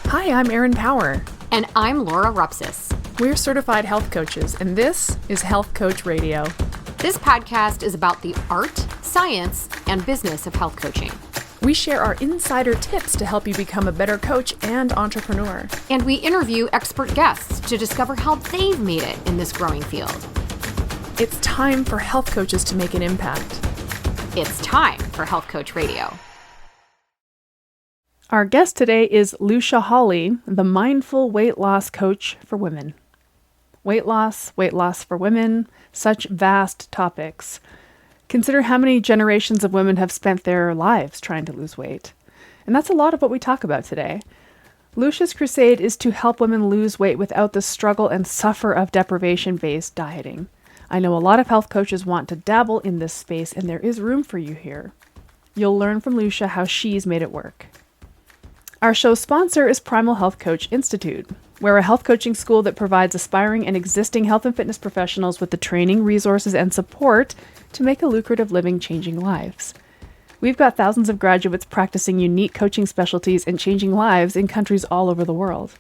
Hi, I'm Erin Power. And I'm Laura Rupsis. We're certified health coaches, and this is Health Coach Radio. This podcast is about the art, science, and business of health coaching. We share our insider tips to help you become a better coach and entrepreneur. And we interview expert guests to discover how they've made it in this growing field. It's time for health coaches to make an impact. It's time for Health Coach Radio. Our guest today is Lucia Hawley, the mindful weight loss coach for women. Weight loss for women, such vast topics. Consider how many generations of women have spent their lives trying to lose weight. And that's a lot of what we talk about today. Lucia's crusade is to help women lose weight without the struggle and suffer of deprivation-based dieting. I know a lot of health coaches want to dabble in this space, and there is room for you here. You'll learn from Lucia how she's made it work. Our show's sponsor is Primal Health Coach Institute. We're a health coaching school that provides aspiring and existing health and fitness professionals with the training, resources, and support to make a lucrative living changing lives. We've got thousands of graduates practicing unique coaching specialties and changing lives in countries all over the world.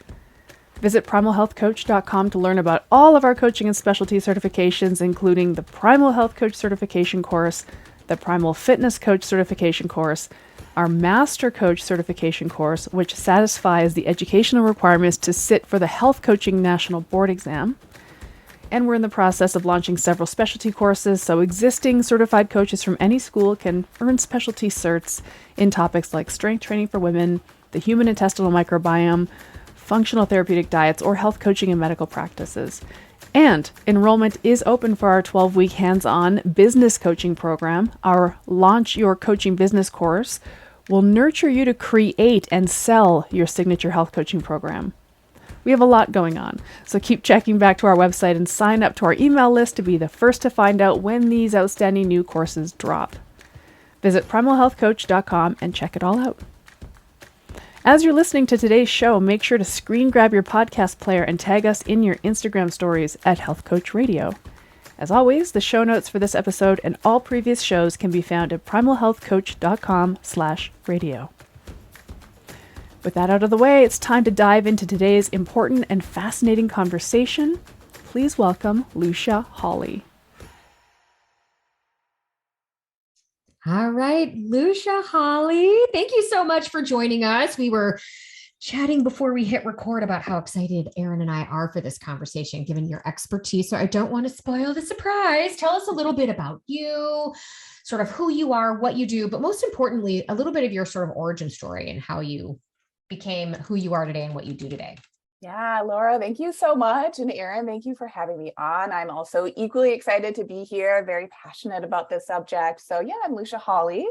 Visit primalhealthcoach.com to learn about all of our coaching and specialty certifications, including the Primal Health Coach Certification Course, the Primal Fitness Coach Certification Course, our Master Coach Certification Course, which satisfies the educational requirements to sit for the Health Coaching National Board Exam. And we're in the process of launching several specialty courses, so existing certified coaches from any school can earn specialty certs in topics like strength training for women, the human intestinal microbiome, functional therapeutic diets, or health coaching and medical practices. And enrollment is open for our 12-week hands-on business coaching program. Our Launch Your Coaching Business course will nurture you to create and sell your signature health coaching program. We have a lot going on, so keep checking back to our website and sign up to our email list to be the first to find out when these outstanding new courses drop. Visit primalhealthcoach.com and check it all out. As you're listening to today's show, make sure to screen grab your podcast player and tag us in your Instagram stories at Health Coach Radio. As always, the show notes for this episode and all previous shows can be found at primalhealthcoach.com/radio. With that out of the way, it's time to dive into today's important and fascinating conversation. Please welcome Lucia Hawley. All right, Lucia Hawley, thank you so much for joining us. We were chatting before we hit record about how excited Erin and I are for this conversation, given your expertise. So I don't want to spoil the surprise. Tell us a little bit about you, sort of who you are, what you do, but most importantly, a little bit of your sort of origin story and how you became who you are today and what you do today. Yeah, Laura, thank you so much. And Erin, thank you for having me on. I'm also equally excited to be here, very passionate about this subject. So yeah, I'm Lucia Hawley.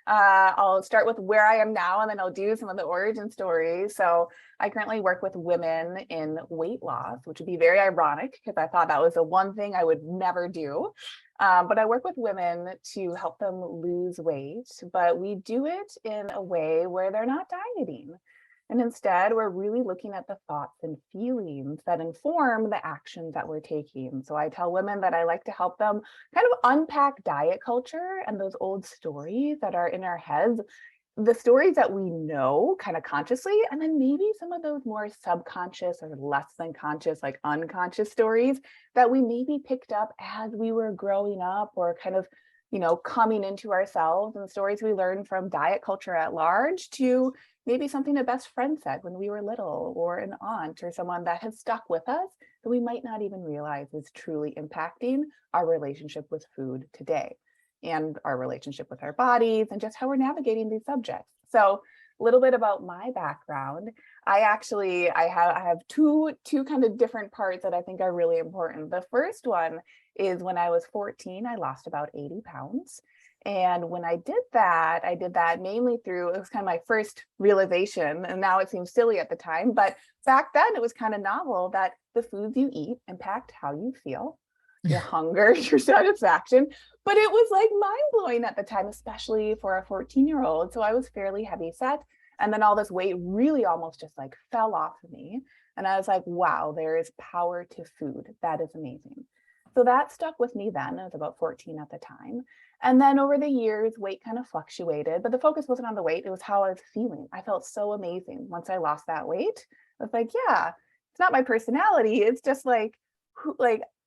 I'll start with where I am now, and then I'll do some of the origin stories. So I currently work with women in weight loss, which would be very ironic because I thought that was the one thing I would never do. But I work with women to help them lose weight, but we do it in a way where they're not dieting. And instead, we're really looking at the thoughts and feelings that inform the actions that we're taking. So I tell women that I like to help them kind of unpack diet culture and those old stories that are in our heads, the stories that we know kind of consciously, and then maybe some of those more subconscious or less than conscious, like unconscious stories that we maybe picked up as we were growing up or kind of, coming into ourselves, and stories we learned from diet culture at large to maybe something a best friend said when we were little, or an aunt or someone that has stuck with us that we might not even realize is truly impacting our relationship with food today and our relationship with our bodies and just how we're navigating these subjects. So a little bit about my background. I have two kind of different parts that I think are really important. The first one is when I was 14, I lost about 80 pounds. And when I did that mainly through, it was kind of my first realization, and now it seems silly at the time, but back then it was kind of novel that the foods you eat impact how you feel, your hunger, your satisfaction. But it was like mind-blowing at the time, especially for a 14-year-old. So I was fairly heavy set. And then all this weight really almost just like fell off of me. And I was like, wow, there is power to food. That is amazing. So that stuck with me then. I was about 14 at the time. And then over the years, weight kind of fluctuated, but the focus wasn't on the weight. It was how I was feeling. I felt so amazing once I lost that weight. I was like, yeah, it's not my personality. It's just like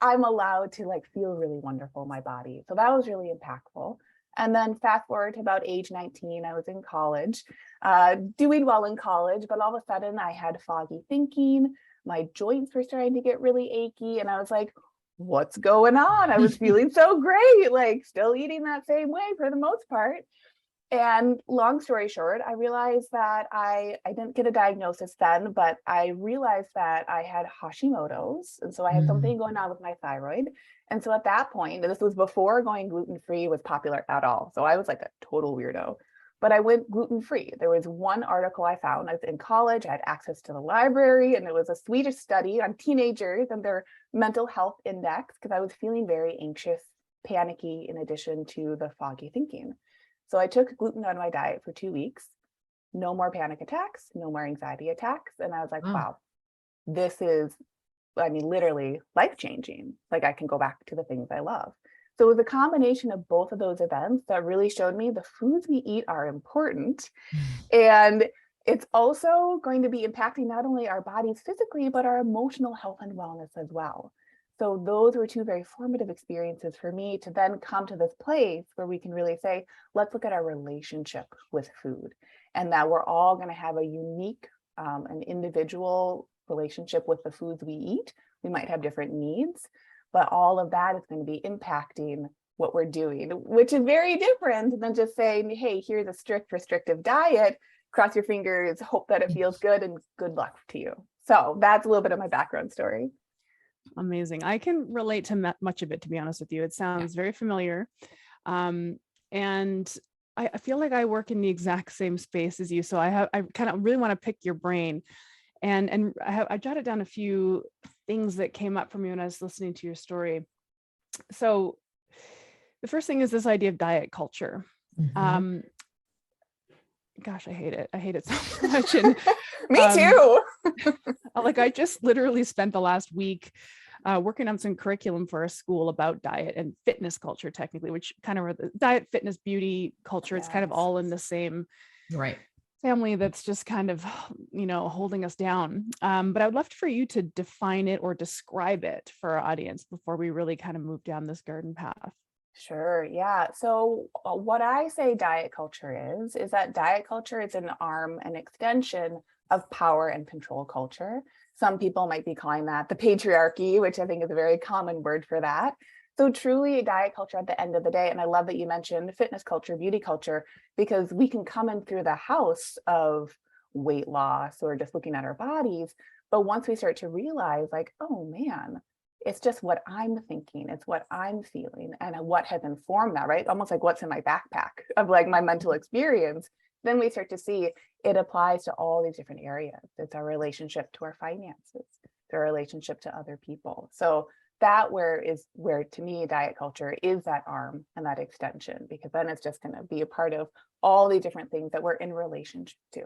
I'm allowed to like feel really wonderful in my body. So that was really impactful. And then fast forward to about age 19, I was in college, doing well in college, but all of a sudden I had foggy thinking. My joints were starting to get really achy. And I was like, what's going on? I was feeling so great, like still eating that same way for the most part. And long story short, I realized that I didn't get a diagnosis then, but I realized that I had Hashimoto's. And so I had something going on with my thyroid. And so at that point, and this was before going gluten-free was popular at all. So I was like a total weirdo, but I went gluten-free. There was one article I found. I was in college, I had access to the library, and it was a Swedish study on teenagers and their mental health index, because I was feeling very anxious, panicky, in addition to the foggy thinking. So I took gluten out of my diet for 2 weeks, no more panic attacks, no more anxiety attacks. And I was like, wow, this is, I mean, literally life-changing. Like I can go back to the things I love. So it was a combination of both of those events that really showed me the foods we eat are important. And it's also going to be impacting not only our bodies physically, but our emotional health and wellness as well. So those were two very formative experiences for me to then come to this place where we can really say, let's look at our relationship with food, and that we're all going to have a unique, an individual relationship with the foods we eat. We might have different needs, but all of that is going to be impacting what we're doing, which is very different than just saying, hey, here's a strict restrictive diet, cross your fingers, hope that it feels good, and good luck to you. So that's a little bit of my background story. Amazing. I can relate to much of it, to be honest with you. It sounds very familiar. And I feel like I work in the exact same space as you. So I kind of really want to pick your brain. And I jotted down a few things that came up for me when I was listening to your story. So the first thing is this idea of diet culture. Gosh, I hate it. I hate it so much. And me too. Like I just literally spent the last week working on some curriculum for a school about diet and fitness culture, technically, which kind of are the diet, fitness, beauty culture. Yes. It's kind of all in the same family that's just kind of, holding us down. But I would love for you to define it or describe it for our audience before we really kind of move down this garden path. Sure. Yeah. So what I say diet culture is that diet culture is an arm and extension of power and control culture. Some people might be calling that the patriarchy, which I think is a very common word for that. So truly diet culture at the end of the day, and I love that you mentioned fitness culture, beauty culture, because we can come in through the house of weight loss or just looking at our bodies. But once we start to realize like, oh man, it's just what I'm thinking, it's what I'm feeling, and what has informed that, right? Almost like what's in my backpack of like my mental experience. Then we start to see it applies to all these different areas. It's our relationship to our finances, it's our relationship to other people. So that where to me diet culture is that arm and that extension, because then it's just going to be a part of all the different things that we're in relationship to.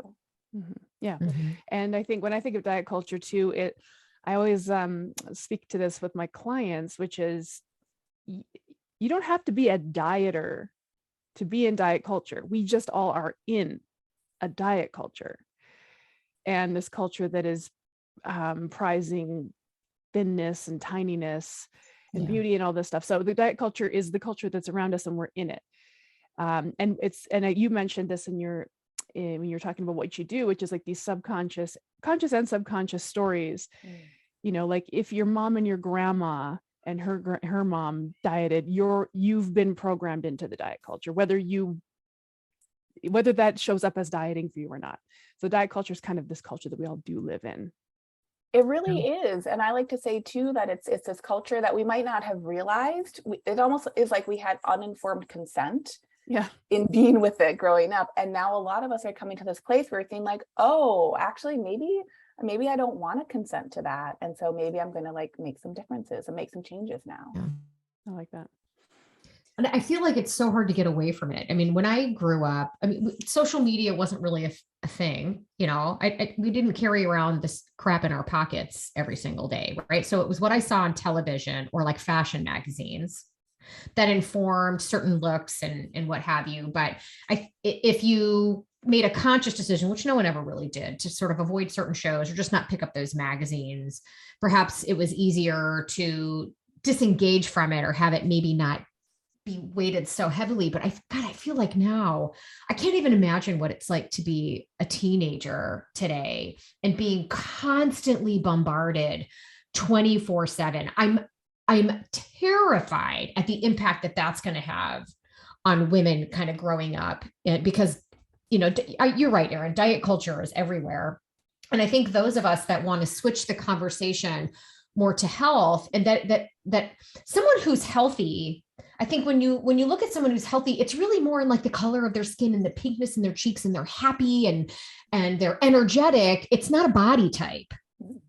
Yeah. And I think when I think of diet culture too, I always speak to this with my clients, which is you don't have to be a dieter to be in diet culture. We just all are in a diet culture, and this culture that is prizing thinness and tininess and beauty and all this stuff. So the diet culture is the culture that's around us, and we're in it. And you mentioned this when you're talking about what you do, which is like these conscious and subconscious stories. Like if your mom and your grandma and her mom dieted, you've been programmed into the diet culture, whether that shows up as dieting for you or not. So diet culture is kind of this culture that we all do live in. It really is. And I like to say too, that it's this culture that we might not have realized. It almost is like we had uninformed consent in being with it growing up. And now a lot of us are coming to this place where we're thinking like, oh, actually, maybe I don't want to consent to that. And so maybe I'm going to like make some differences and make some changes now. Yeah. I like that. And I feel like it's so hard to get away from it. I mean, when I grew up, social media wasn't really a thing, we didn't carry around this crap in our pockets every single day. Right. So it was what I saw on television or like fashion magazines. that informed certain looks and what have you. But if you made a conscious decision, which no one ever really did, to sort of avoid certain shows or just not pick up those magazines, perhaps it was easier to disengage from it or have it maybe not be weighted so heavily. But I feel like now I can't even imagine what it's like to be a teenager today and being constantly bombarded 24/7. I'm terrified at the impact that that's going to have on women kind of growing up, because, you're right, Erin, diet culture is everywhere. And I think those of us that want to switch the conversation more to health, and that someone who's healthy, I think when you look at someone who's healthy, it's really more in like the color of their skin and the pinkness in their cheeks, and they're happy and they're energetic. It's not a body type,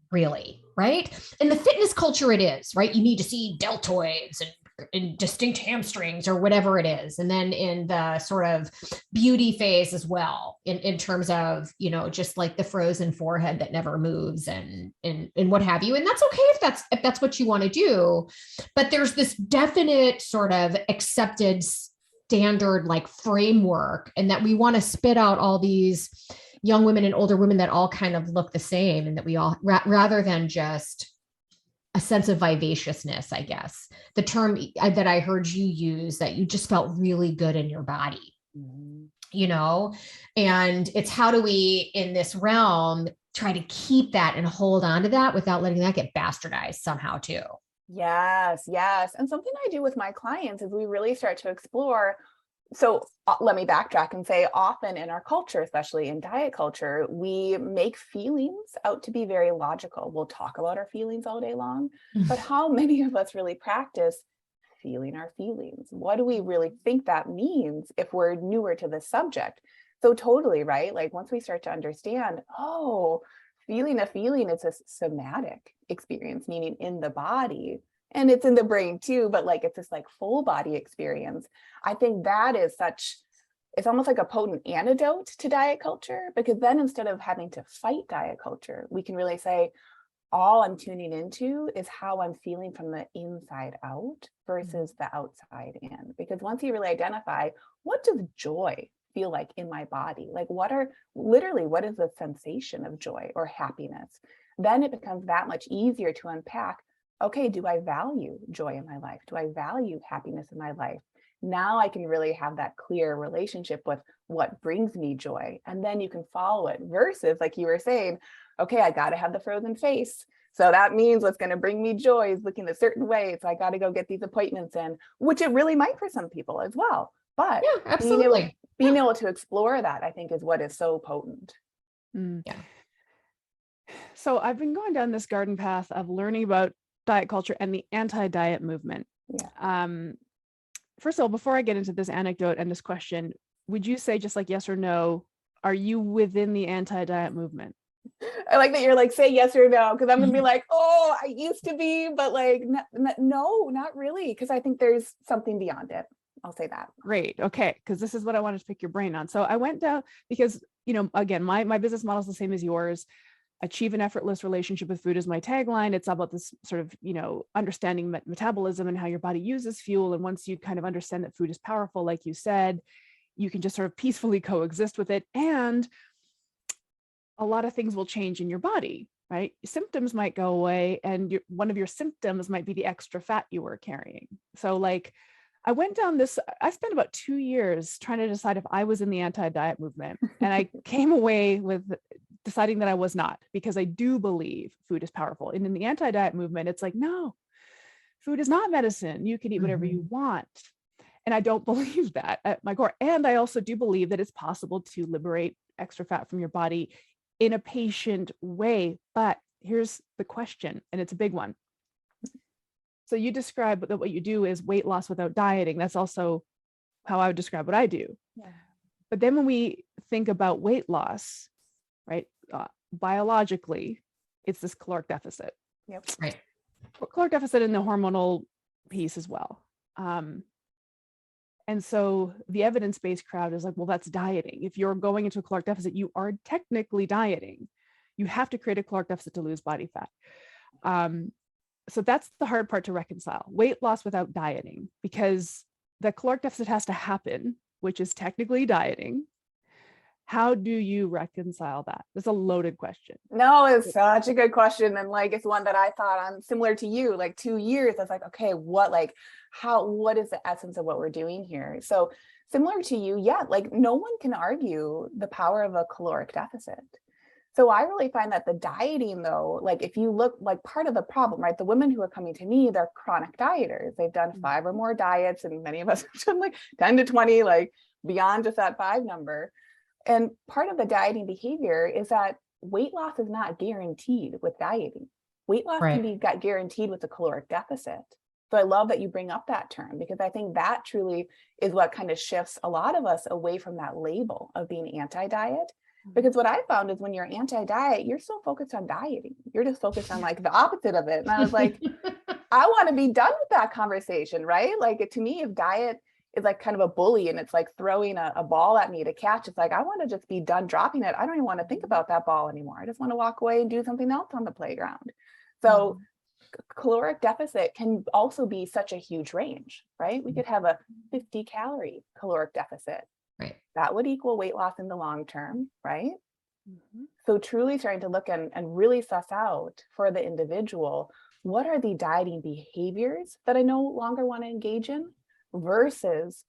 really, right? In the fitness culture, it is, right? You need to see deltoids and distinct hamstrings or whatever it is. And then in the sort of beauty phase as well, in terms of, just like the frozen forehead that never moves and what have you. And that's okay if that's what you want to do. But there's this definite sort of accepted standard like framework, and that we want to spit out all these young women and older women that all kind of look the same, and that we all, rather than just a sense of vivaciousness, I guess, the term that I heard you use, that you just felt really good in your body, and it's how do we in this realm try to keep that and hold on to that without letting that get bastardized somehow too. Yes, yes. And something I do with my clients is we really start to explore. So let me backtrack and say, often in our culture, especially in diet culture, we make feelings out to be very logical. We'll talk about our feelings all day long, but how many of us really practice feeling our feelings? What do we really think that means if we're newer to the subject? So totally, right? Like once we start to understand, feeling a feeling is a somatic experience, meaning in the body. And it's in the brain too, but like it's this like full body experience. I think that is it's almost like a potent antidote to diet culture, because then instead of having to fight diet culture, we can really say, all I'm tuning into is how I'm feeling from the inside out versus the outside in. Because once you really identify, what does joy feel like in my body? Like what is the sensation of joy or happiness? Then it becomes that much easier to unpack. Okay, do I value joy in my life? Do I value happiness in my life? Now I can really have that clear relationship with what brings me joy. And then you can follow it versus, like you were saying, okay, I got to have the frozen face. So that means what's going to bring me joy is looking a certain way. So I got to go get these appointments in, which it really might for some people as well. But yeah, absolutely. being able to explore that, I think, is what is so potent. Yeah. So I've been going down this garden path of learning about diet culture and the anti-diet movement. Yeah. First of all, before I get into this anecdote and this question, would you say, just like yes or no, are you within the anti-diet movement? I like that you're like, say yes or no, because I'm gonna be like, oh, I used to be, but like, no, not really, because I think there's something beyond it. I'll say that. Great. Okay. Because this is what I wanted to pick your brain on. So I went down because, again, my business model is the same as yours. Achieve an effortless relationship with food is my tagline. It's about this sort of, understanding metabolism and how your body uses fuel. And once you kind of understand that food is powerful, like you said, you can just sort of peacefully coexist with it. And a lot of things will change in your body, right? Symptoms might go away, and one of your symptoms might be the extra fat you were carrying. So like, I went down this, I spent about 2 years trying to decide if I was in the anti-diet movement. And I came away with deciding that I was not, because I do believe food is powerful. And in the anti-diet movement, it's like, no, food is not medicine. You can eat whatever you want. And I don't believe that at my core. And I also do believe that it's possible to liberate extra fat from your body in a patient way. But here's the question, and it's a big one. So you describe that what you do is weight loss without dieting. That's also how I would describe what I do. Yeah. But then when we think about weight loss, right, biologically, it's this caloric deficit. Yep. Right. Caloric deficit in the hormonal piece as well. And so the evidence-based crowd is like, well, that's dieting. If you're going into a caloric deficit, you are technically dieting. You have to create a caloric deficit to lose body fat. So that's the hard part to reconcile. Weight loss without dieting, because the caloric deficit has to happen, which is technically dieting. How do you reconcile that? That's a loaded question. No, it's such a good question. And like, it's one that I thought on, similar to you, like 2 years. I was like, okay, what is the essence of what we're doing here? So similar to you, yeah, like no one can argue the power of a caloric deficit. So I really find that the dieting though, like if you look, like part of the problem, right? The women who are coming to me, they're chronic dieters. They've done 5 or more diets, and many of us have done like 10 to 20, like beyond just that 5 number. And part of the dieting behavior is that weight loss is not guaranteed with dieting. Weight loss can be guaranteed with a caloric deficit. So I love that you bring up that term, because I think that truly is what kind of shifts a lot of us away from that label of being anti-diet. Because what I found is when you're anti-diet, you're so focused on dieting. You're just focused on like the opposite of it. And I was like, I want to be done with that conversation, right? Like to me, if diet is like kind of a bully and it's like throwing a ball at me to catch, it's like, I want to just be done dropping it. I don't even want to think about that ball anymore. I just want to walk away and do something else on the playground. So caloric deficit can also be such a huge range, right? We could have a 50 calorie caloric deficit. Right. That would equal weight loss in the long term, right? So truly trying to look and really suss out for the individual, what are the dieting behaviors that I no longer want to engage in versus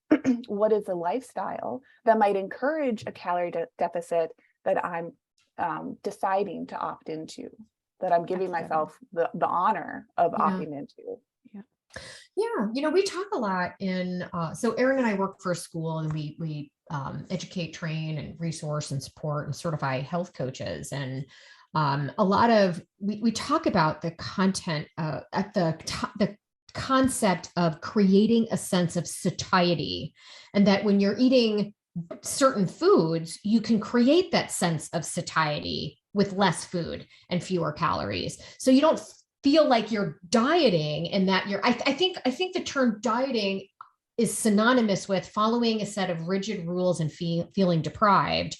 what is a lifestyle that might encourage a calorie deficit that I'm deciding to opt into, that I'm giving myself the honor of opting into. Yeah, we talk a lot in, so Erin and I work for a school, and we educate, train, and resource and support and certify health coaches. And a lot of, we talk about the content at the concept of creating a sense of satiety, and that when you're eating certain foods, you can create that sense of satiety with less food and fewer calories. So you don't feel like you're dieting, and that I think the term dieting is synonymous with following a set of rigid rules and feeling deprived,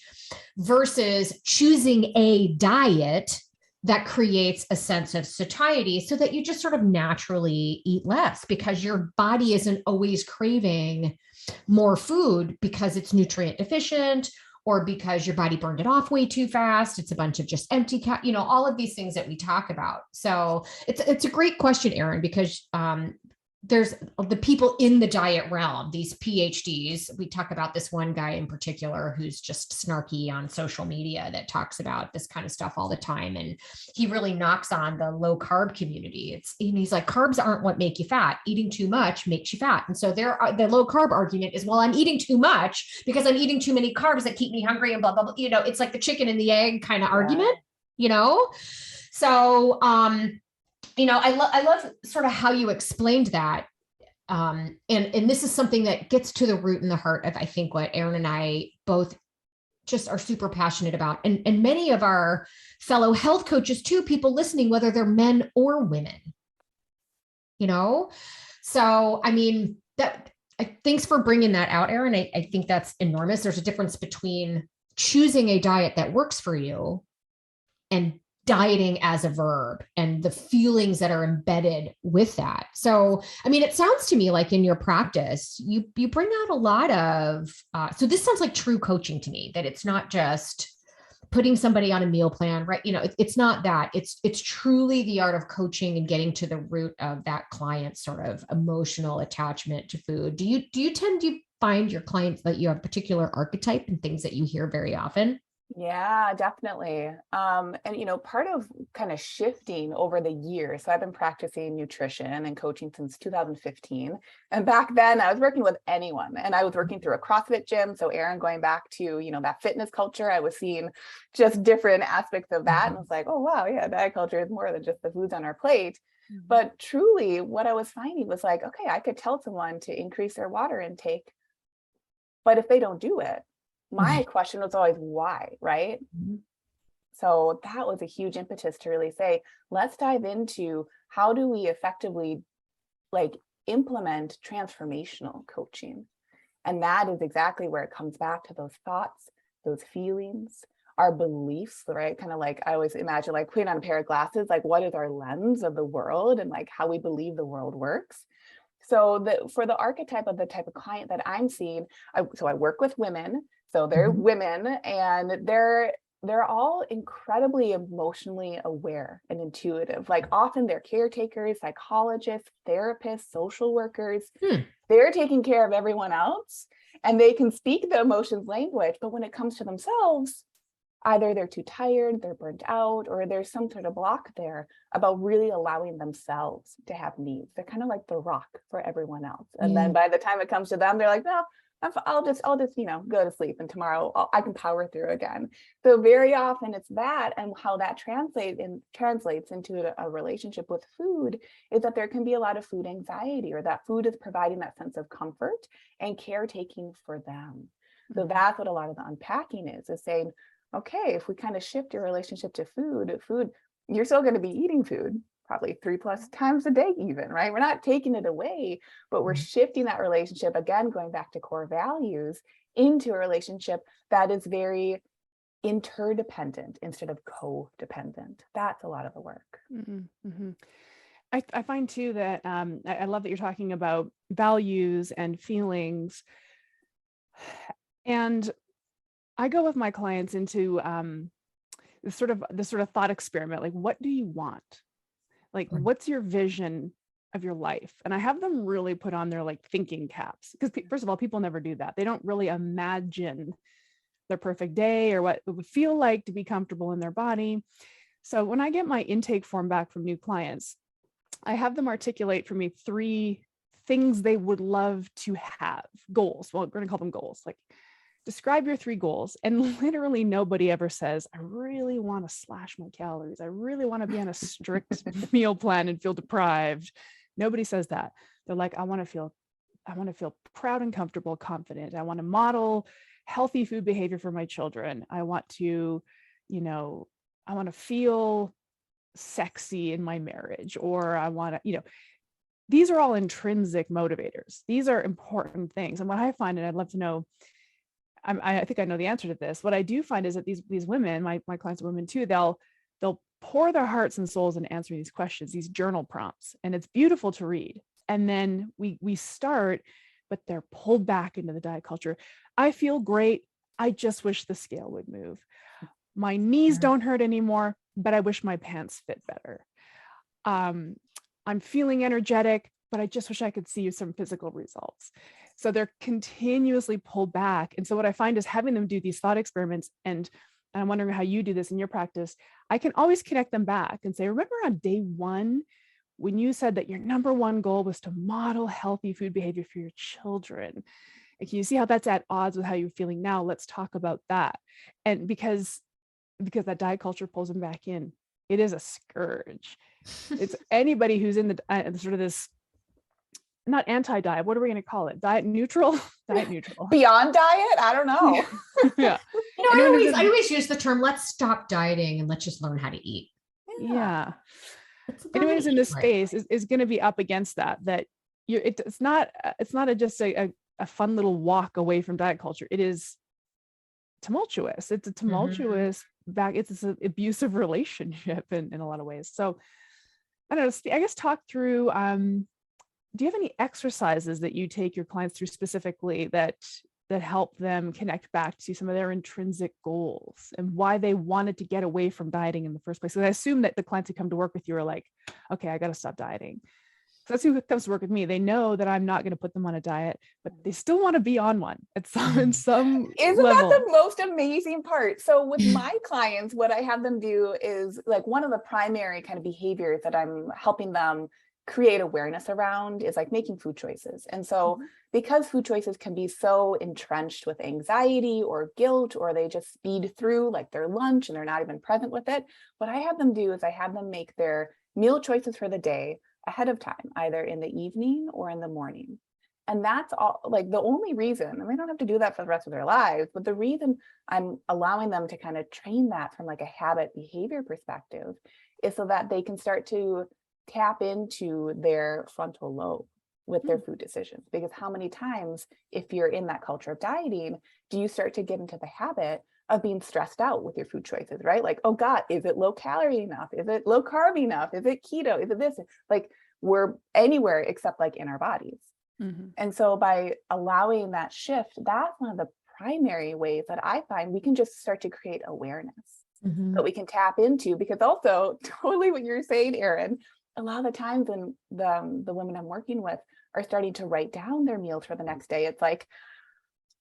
versus choosing a diet that creates a sense of satiety, so that you just sort of naturally eat less because your body isn't always craving more food because it's nutrient deficient, or because your body burned it off way too fast. It's a bunch of just empty, all of these things that we talk about. So it's a great question, Erin, because there's the people in the diet realm, these PhDs. We talk about this one guy in particular who's just snarky on social media that talks about this kind of stuff all the time. And he really knocks on the low carb community. And he's like, carbs aren't what make you fat. Eating too much makes you fat. And so the low carb argument is, well, I'm eating too much because I'm eating too many carbs that keep me hungry and blah, blah, blah. It's like the chicken and the egg kind of argument, So, I love sort of how you explained that. And this is something that gets to the root and the heart of, I think, what Erin and I both just are super passionate about. And many of our fellow health coaches too, people listening, whether they're men or women, So, I mean, thanks for bringing that out, Erin. I think that's enormous. There's a difference between choosing a diet that works for you and dieting as a verb, and the feelings that are embedded with that. So, I mean, it sounds to me like in your practice, you bring out a lot of, so this sounds like true coaching to me, that it's not just putting somebody on a meal plan, right? It's not that. It's truly the art of coaching and getting to the root of that client's sort of emotional attachment to food. Do you tend to find your clients that you have a particular archetype and things that you hear very often? Yeah, definitely. And part of kind of shifting over the years. So I've been practicing nutrition and coaching since 2015. And back then I was working with anyone, and I was working through a CrossFit gym. So Erin, going back to, that fitness culture, I was seeing just different aspects of that. And I was like, oh, wow, yeah, diet culture is more than just the foods on our plate. But truly what I was finding was like, okay, I could tell someone to increase their water intake, but if they don't do it, my question was always why, right? So that was a huge impetus to really say, let's dive into how do we effectively implement transformational coaching. And that is exactly where it comes back to those thoughts, those feelings. our beliefs, right? Kind of like I always imagine like putting on a pair of glasses, like what is our lens of the world and like how we believe the world works. So for the archetype of the type of client that I'm seeing, so I work with women, so they're women, and they're all incredibly emotionally aware and intuitive. Like often they're caretakers, psychologists, therapists, social workers. They're taking care of everyone else and they can speak the emotions language, but when it comes to themselves, either they're too tired, they're burnt out, or there's some sort of block there about really allowing themselves to have needs. They're kind of like the rock for everyone else. And then by the time it comes to them, they're like, no, I'll just, go to sleep and tomorrow I can power through again. So very often it's that, and how that translates into a relationship with food is that there can be a lot of food anxiety, or that food is providing that sense of comfort and caretaking for them. So that's what a lot of the unpacking is saying, okay, if we kind of shift your relationship to food, you're still going to be eating food probably 3+ times a day even, right? We're not taking it away, but we're shifting that relationship, again, going back to core values, into a relationship that is very interdependent instead of codependent. That's a lot of the work. I find too that I love that you're talking about values and feelings. And I go with my clients into this sort of thought experiment. Like, what do you want? Like, what's your vision of your life? And I have them really put on their like thinking caps, because first of all, people never do that. They don't really imagine their perfect day or what it would feel like to be comfortable in their body. So when I get my intake form back from new clients, I have them articulate for me 3 things they would love to have, goals. Well, we're going to call them goals. Like, describe your 3 goals. And literally nobody ever says, I really want to slash my calories. I really want to be on a strict meal plan and feel deprived. Nobody says that. They're like, I want to feel proud and comfortable, confident. I want to model healthy food behavior for my children. I want to, I want to feel sexy in my marriage, or I want to, these are all intrinsic motivators. These are important things. And what I find, and I'd love to know, I think I know the answer to this. What I do find is that these women, my clients are women too, they'll pour their hearts and souls into answering these questions, these journal prompts, and it's beautiful to read. And then we start, but they're pulled back into the diet culture. I feel great. I just wish the scale would move. My knees don't hurt anymore, but I wish my pants fit better. I'm feeling energetic, but I just wish I could see some physical results. So they're continuously pulled back. And so what I find is having them do these thought experiments, and I'm wondering how you do this in your practice, I can always connect them back and say, remember on day 1, when you said that your number 1 goal was to model healthy food behavior for your children? And can you see how that's at odds with how you're feeling now? Let's talk about that. And because that diet culture pulls them back in, it is a scourge. It's anybody who's in the sort of this, not anti-diet, what are we going to call it? Diet neutral? Diet neutral. Beyond diet? I don't know. Yeah. I always use the term, let's stop dieting and let's just learn how to eat. Yeah. Anyone who's in this space is going to be up against that it's not just a fun little walk away from diet culture. It is tumultuous. It's a tumultuous it's an abusive relationship in a lot of ways. So I don't know, I guess talk through, do you have any exercises that you take your clients through specifically that help them connect back to some of their intrinsic goals and why they wanted to get away from dieting in the first place? Because I assume that the clients who come to work with you are like, okay, I got to stop dieting. So that's who comes to work with me. They know that I'm not going to put them on a diet, but they still want to be on one at some Isn't level. that the most amazing part? So with my clients, what I have them do is like one of the primary kind of behaviors that I'm helping them create awareness around is like making food choices. And so because food choices can be so entrenched with anxiety or guilt, or they just speed through like their lunch and they're not even present with it, what I have them do is I have them make their meal choices for the day ahead of time, either in the evening or in the morning. And that's all, like the only reason, and they don't have to do that for the rest of their lives, but the reason I'm allowing them to kind of train that from like a habit behavior perspective is so that they can start to tap into their frontal lobe with their food decisions. Because how many times, if you're in that culture of dieting, do you start to get into the habit of being stressed out with your food choices, right? Like, oh God, is it low calorie enough? Is it low carb enough? Is it keto? Is it this? Like, we're anywhere except like in our bodies. Mm-hmm. And so by allowing that shift, that's one of the primary ways that I find we can just start to create awareness that we can tap into. Because also, totally what you're saying, Erin, a lot of the times when the women I'm working with are starting to write down their meals for the next day, it's like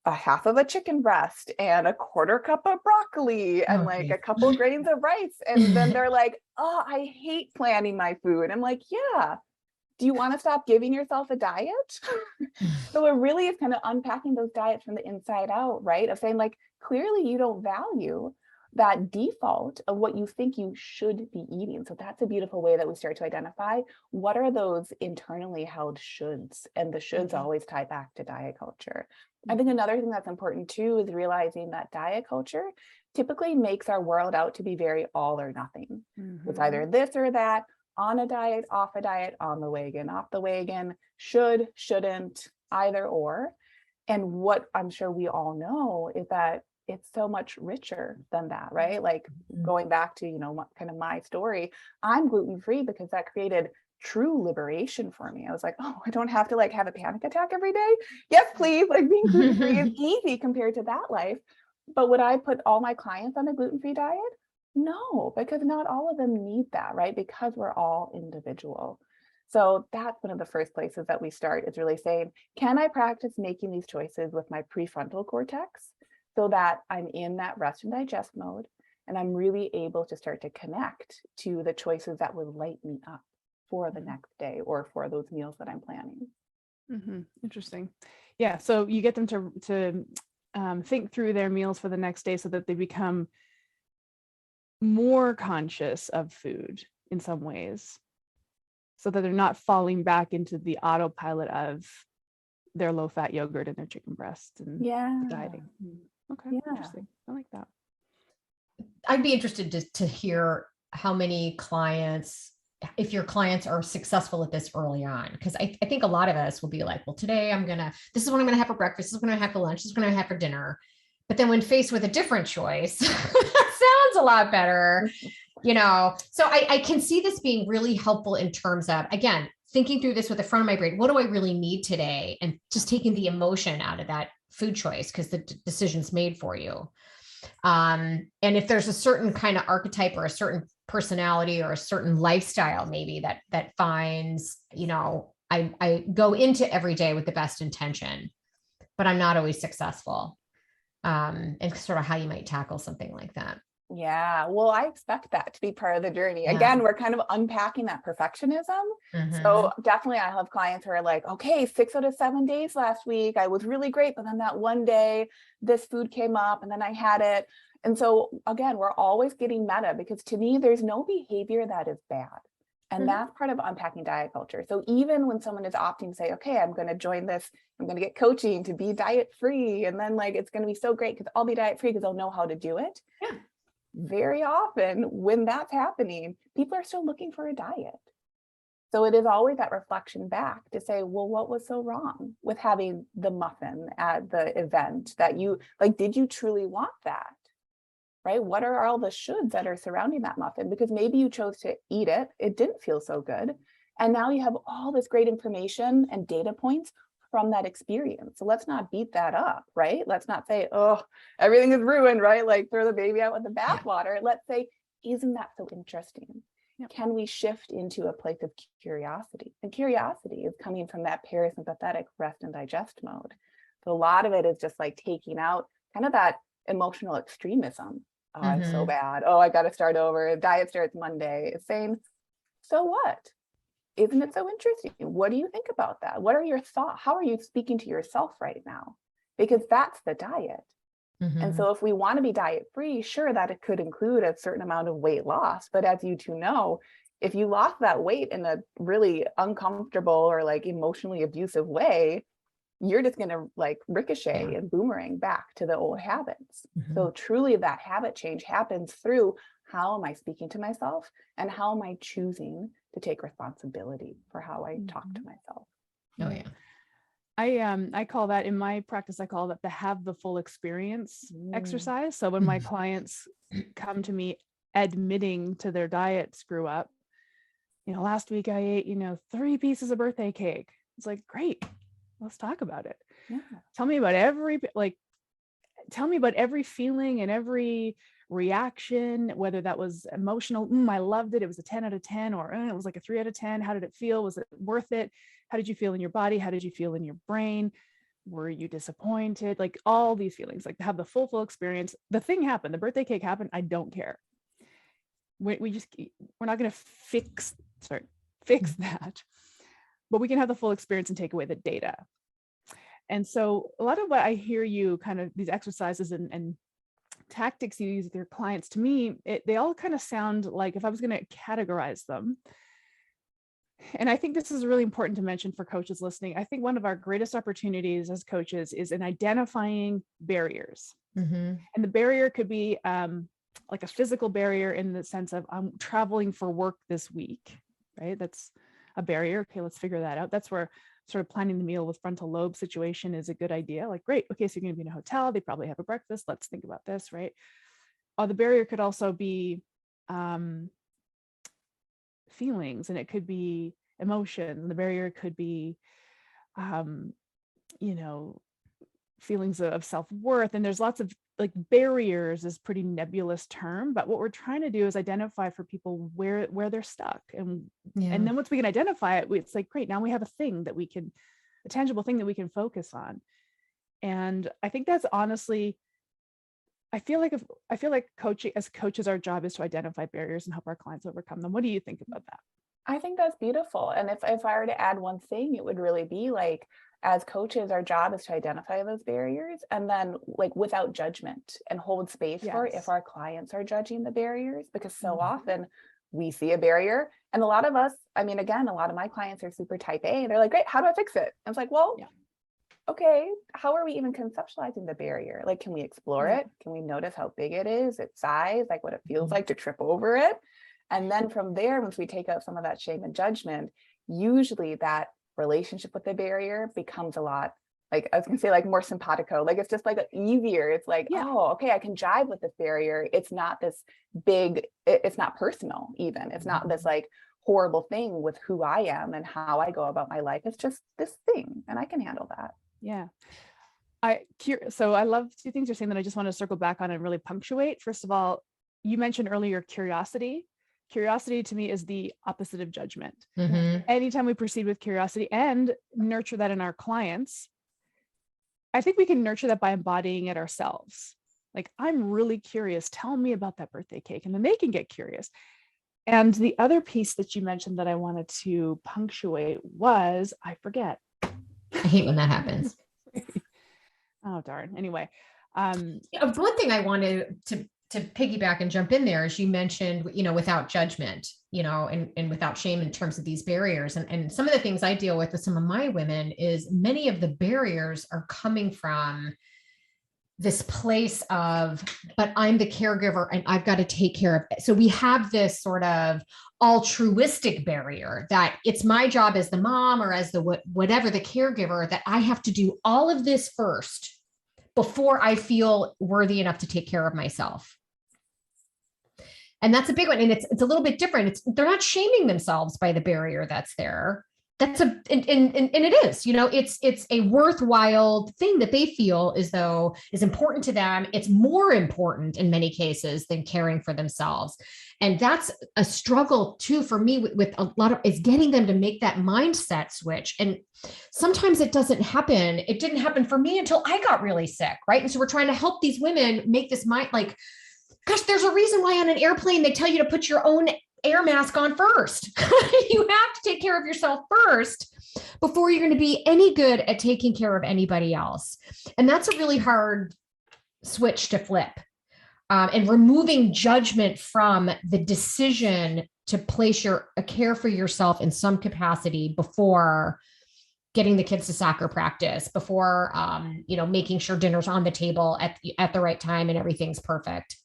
a half of a chicken breast and a quarter cup of broccoli and like a couple of grains of rice. And then they're like, oh, I hate planning my food. I'm like, yeah. Do you want to stop giving yourself a diet? So it really is kind of unpacking those diets from the inside out, right? Of saying like, clearly you don't value that default of what you think you should be eating. So that's a beautiful way that we start to identify what are those internally held shoulds, and the shoulds always tie back to diet culture. I think another thing that's important too is realizing that diet culture typically makes our world out to be very all or nothing. It's either this or that, on a diet, off a diet, on the wagon, off the wagon, should, shouldn't, either or. And what I'm sure we all know is that it's so much richer than that, right? Like going back to, kind of my story, I'm gluten-free because that created true liberation for me. I was like, oh, I don't have to like have a panic attack every day. Yes, please. Like being gluten-free is easy compared to that life. But would I put all my clients on a gluten-free diet? No, because not all of them need that, right? Because we're all individual. So that's one of the first places that we start, is really saying, can I practice making these choices with my prefrontal cortex so that I'm in that rest and digest mode, and I'm really able to start to connect to the choices that would light me up for the next day or for those meals that I'm planning. Interesting. Yeah. So you get them to think through their meals for the next day so that they become more conscious of food in some ways, so that they're not falling back into the autopilot of their low-fat yogurt and their chicken breast and dieting. Okay, interesting. I like that. I'd be interested to hear how many clients, if your clients are successful at this early on, because I think a lot of us will be like, well, today this is what I'm going to have for breakfast. This is what I'm going to have for lunch. This is what I'm going to have for dinner. But then when faced with a different choice, sounds a lot better, So I can see this being really helpful in terms of, again, thinking through this with the front of my brain. What do I really need today? And just taking the emotion out of that food choice because the decision's made for you. And if there's a certain kind of archetype or a certain personality or a certain lifestyle, maybe that finds, I go into every day with the best intention, but I'm not always successful. And sort of how you might tackle something like that. Yeah, well, I expect that to be part of the journey. Again, we're kind of unpacking that perfectionism. So definitely I have clients who are like, okay, 6 out of 7 days last week, I was really great. But then that one day, this food came up and then I had it. And so again, we're always getting meta, because to me, there's no behavior that is bad. And that's part of unpacking diet culture. So even when someone is opting to say, okay, I'm going to join this, I'm going to get coaching to be diet free. And then like, it's going to be so great because I'll be diet free because I'll know how to do it. Yeah. Very often when that's happening, people are still looking for a diet. So it is always that reflection back to say, well, what was so wrong with having the muffin at the event that you like? Did you truly want that? Right? What are all the shoulds that are surrounding that muffin? Because maybe you chose to eat it, it didn't feel so good. And now you have all this great information and data points from that experience. So let's not beat that up, right? Let's not say, oh, everything is ruined, right? Like throw the baby out with the bathwater. Let's say, isn't that so interesting? Can we shift into a place of curiosity? And curiosity is coming from that parasympathetic rest and digest mode. So a lot of it is just like taking out kind of that emotional extremism. Oh, I'm so bad. Oh, I got to start over. Diet starts Monday. It's saying, so what? Isn't it so interesting? What do you think about that? What are your thoughts? How are you speaking to yourself right now? Because that's the diet. And so if we want to be diet free, sure, that it could include a certain amount of weight loss. But as you two know, if you lost that weight in a really uncomfortable or like emotionally abusive way, you're just going to like ricochet and boomerang back to the old habits. So truly that habit change happens through, how am I speaking to myself and how am I choosing to take responsibility for how I talk to myself? Oh yeah. I call that, in my practice, I call that the have the full experience exercise. So when my clients come to me admitting to their diet screw up, last week I ate, 3 pieces of birthday cake. It's like, great, let's talk about it. Yeah. Tell me about every feeling and every reaction, whether that was emotional. I loved it. It was a 10 out of 10, or it was like a 3 out of 10. How did it feel? Was it worth it? How did you feel in your body? How did you feel in your brain? Were you disappointed? Like all these feelings, like have the full experience. The thing happened. The birthday cake happened. I don't care. We're not going to fix that, but we can have the full experience and take away the data. And so a lot of what I hear you kind of these exercises and tactics you use with your clients, to me, they all kind of sound like, if I was going to categorize them, and I think this is really important to mention for coaches listening, I think one of our greatest opportunities as coaches is in identifying barriers. And the barrier could be like a physical barrier in the sense of, I'm traveling for work this week, right? That's a barrier. Okay, let's figure that out. That's where sort of planning the meal with frontal lobe situation is a good idea. Like, great, okay, so you're going to be in a hotel. They probably have a breakfast. Let's think about this, right? The barrier could also be feelings, and it could be emotion. The barrier could be, feelings of self-worth. And there's lots of, like, barriers is pretty nebulous term, but what we're trying to do is identify for people where they're stuck. And then once we can identify it, it's like, great, now we have a tangible thing that we can focus on. And I think that's honestly, I feel like coaches, our job is to identify barriers and help our clients overcome them. What do you think about that? I think that's beautiful. And if I were to add one thing, it would really be like, as coaches, our job is to identify those barriers and then, like, without judgment, and hold space for if our clients are judging the barriers, because so often we see a barrier, and a lot of us, I mean, again, a lot of my clients are super type A. They're like, great, how do I fix it? And it's like, well, okay, how are we even conceptualizing the barrier? Like, can we explore it? Can we notice how big it is, its size, like what it feels like to trip over it? And then from there, once we take out some of that shame and judgment, usually that relationship with the barrier becomes a lot, like, I was gonna say, like, more simpatico. Like, it's just like easier. It's like, oh, okay, I can jive with this barrier. It's not this big, it's not personal even. It's not this like horrible thing with who I am and how I go about my life. It's just this thing, and I can handle that. Yeah. So I love 2 things you're saying that I just want to circle back on and really punctuate. First of all, you mentioned earlier curiosity. Curiosity to me is the opposite of judgment. Anytime we proceed with curiosity and nurture that in our clients, I think we can nurture that by embodying it ourselves. Like, I'm really curious. Tell me about that birthday cake. And then they can get curious. And the other piece that you mentioned that I wanted to punctuate was, I forget. I hate when that happens. Oh, darn. Anyway. One thing I wanted to piggyback and jump in there is, you mentioned, without judgment, and without shame in terms of these barriers. And some of the things I deal with some of my women is, many of the barriers are coming from this place of, but I'm the caregiver and I've got to take care of it. So we have this sort of altruistic barrier that it's my job as the mom or as the whatever the caregiver, that I have to do all of this first before I feel worthy enough to take care of myself. And that's a big one. And it's a little bit different. They're not shaming themselves by the barrier that's there. And it is, it's a worthwhile thing that they feel as though is important to them. It's more important in many cases than caring for themselves. And that's a struggle too, for me with a lot of, is getting them to make that mindset switch. And sometimes it doesn't happen. It didn't happen for me until I got really sick. Right. And so we're trying to help these women make this mind, like, gosh, there's a reason why on an airplane, they tell you to put your own air mask on first. You have to take care of yourself first before you're going to be any good at taking care of anybody else. And that's a really hard switch to flip. And removing judgment from the decision to place a care for yourself in some capacity before getting the kids to soccer practice, before, making sure dinner's on the table at the right time and everything's perfect.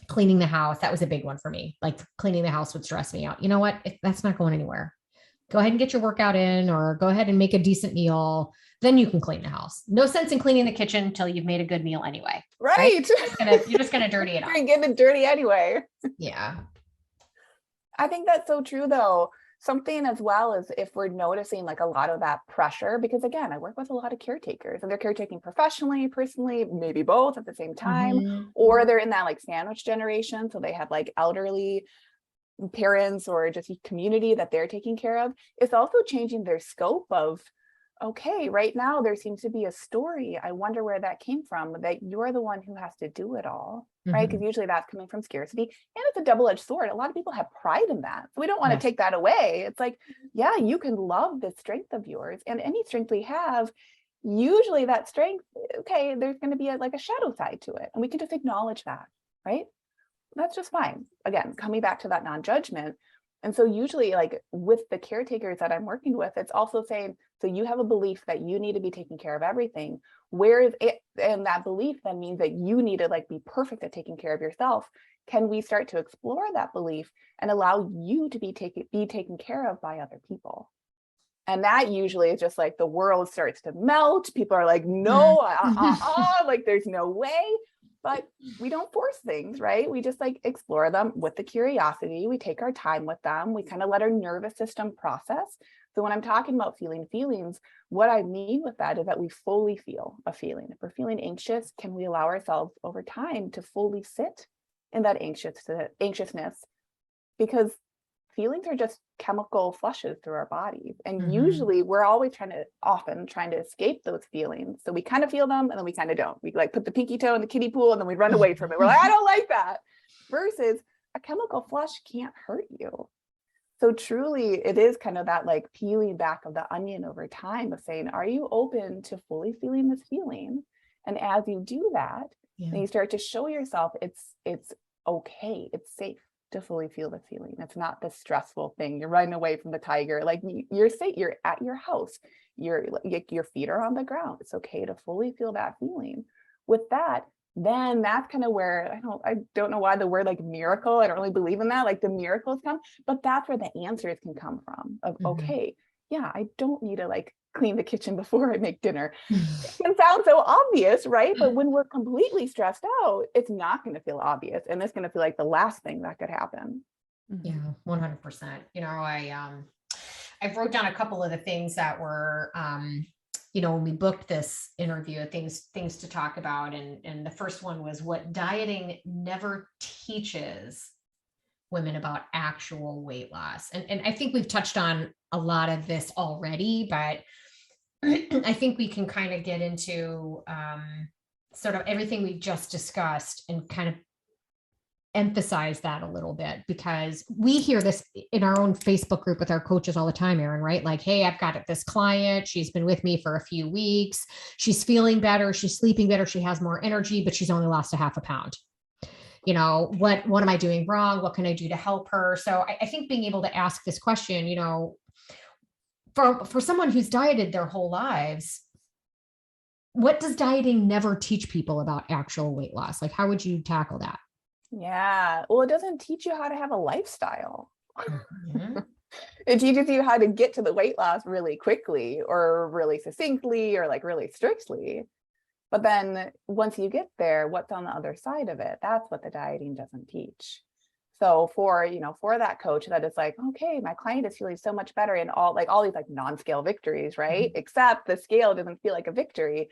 Cleaning the house, that was a big one for me. Like, cleaning the house would stress me out. You know what? That's not going anywhere. Go ahead and get your workout in, or go ahead and make a decent meal. Then you can clean the house. No sense in cleaning the kitchen until you've made a good meal anyway. Right. You're just gonna dirty it up. You're getting it dirty anyway. Yeah. I think that's so true though. Something as well as if we're noticing like a lot of that pressure, because again, I work with a lot of caretakers and they're caretaking professionally, personally, maybe both at the same time, or they're in that like sandwich generation. So they have like elderly parents or just community that they're taking care of. It's also changing their scope of, okay, right now there seems to be a story. I wonder where that came from, that you're the one who has to do it all, right? Because usually that's coming from scarcity, and it's a double-edged sword. A lot of people have pride in that. So we don't want to take that away. It's like, yeah, you can love the strength of yours, and any strength we have, usually that strength, okay, there's going to be like a shadow side to it, and we can just acknowledge that, right? That's just fine. Again, coming back to that non-judgment. And so usually like with the caretakers that I'm working with, it's also saying, so you have a belief that you need to be taking care of everything. Where is it? And that belief then means that you need to like be perfect at taking care of yourself. Can we start to explore that belief and allow you to be taken care of by other people? And that usually is just like the world starts to melt. People are like, no, like there's no way. But we don't force things, right? We just like explore them with the curiosity. We take our time with them. We kind of let our nervous system process. So when I'm talking about feeling feelings, what I mean with that is that we fully feel a feeling. If we're feeling anxious, can we allow ourselves over time to fully sit in that anxiousness? Because feelings are just chemical flushes through our bodies. And usually we're always often trying to escape those feelings. So we kind of feel them and then we kind of don't. We like put the pinky toe in the kiddie pool and then we run away from it. We're like, I don't like that. Versus a chemical flush can't hurt you. So truly it is kind of that like peeling back of the onion over time of saying, are you open to fully feeling this feeling? And as you do that, then you start to show yourself it's okay, it's safe to fully feel the feeling. It's not this stressful thing. You're running away from the tiger. Like you're safe. You're at your house. Your feet are on the ground. It's okay to fully feel that feeling. With that, then that's kind of where I don't know why the word like miracle. I don't really believe in that. Like the miracles come, but that's where the answers can come from. Of okay, yeah, I don't need to like clean the kitchen before I make dinner. It can sound so obvious, right? But when we're completely stressed out, it's not going to feel obvious. And it's going to feel like the last thing that could happen. Yeah, 100%. You know, I wrote down a couple of the things that were, when we booked this interview, things to talk about. And the first one was what dieting never teaches women about actual weight loss. And I think we've touched on a lot of this already, but I think we can kind of get into sort of everything we just discussed and kind of emphasize that a little bit, because we hear this in our own Facebook group with our coaches all the time, Erin, right? Like, hey, I've got this client. She's been with me for a few weeks. She's feeling better. She's sleeping better. She has more energy, but she's only lost a half a pound. You know, what am I doing wrong? What can I do to help her? So I think being able to ask this question, you know, for someone who's dieted their whole lives, what does dieting never teach people about actual weight loss? Like, how would you tackle that? Yeah, well, it doesn't teach you how to have a lifestyle. It teaches you how to get to the weight loss really quickly or really succinctly or like really strictly. But then once you get there, what's on the other side of it? That's what the dieting doesn't teach. So for that coach that is like, okay, my client is feeling so much better in all these like non-scale victories, right? Except the scale doesn't feel like a victory.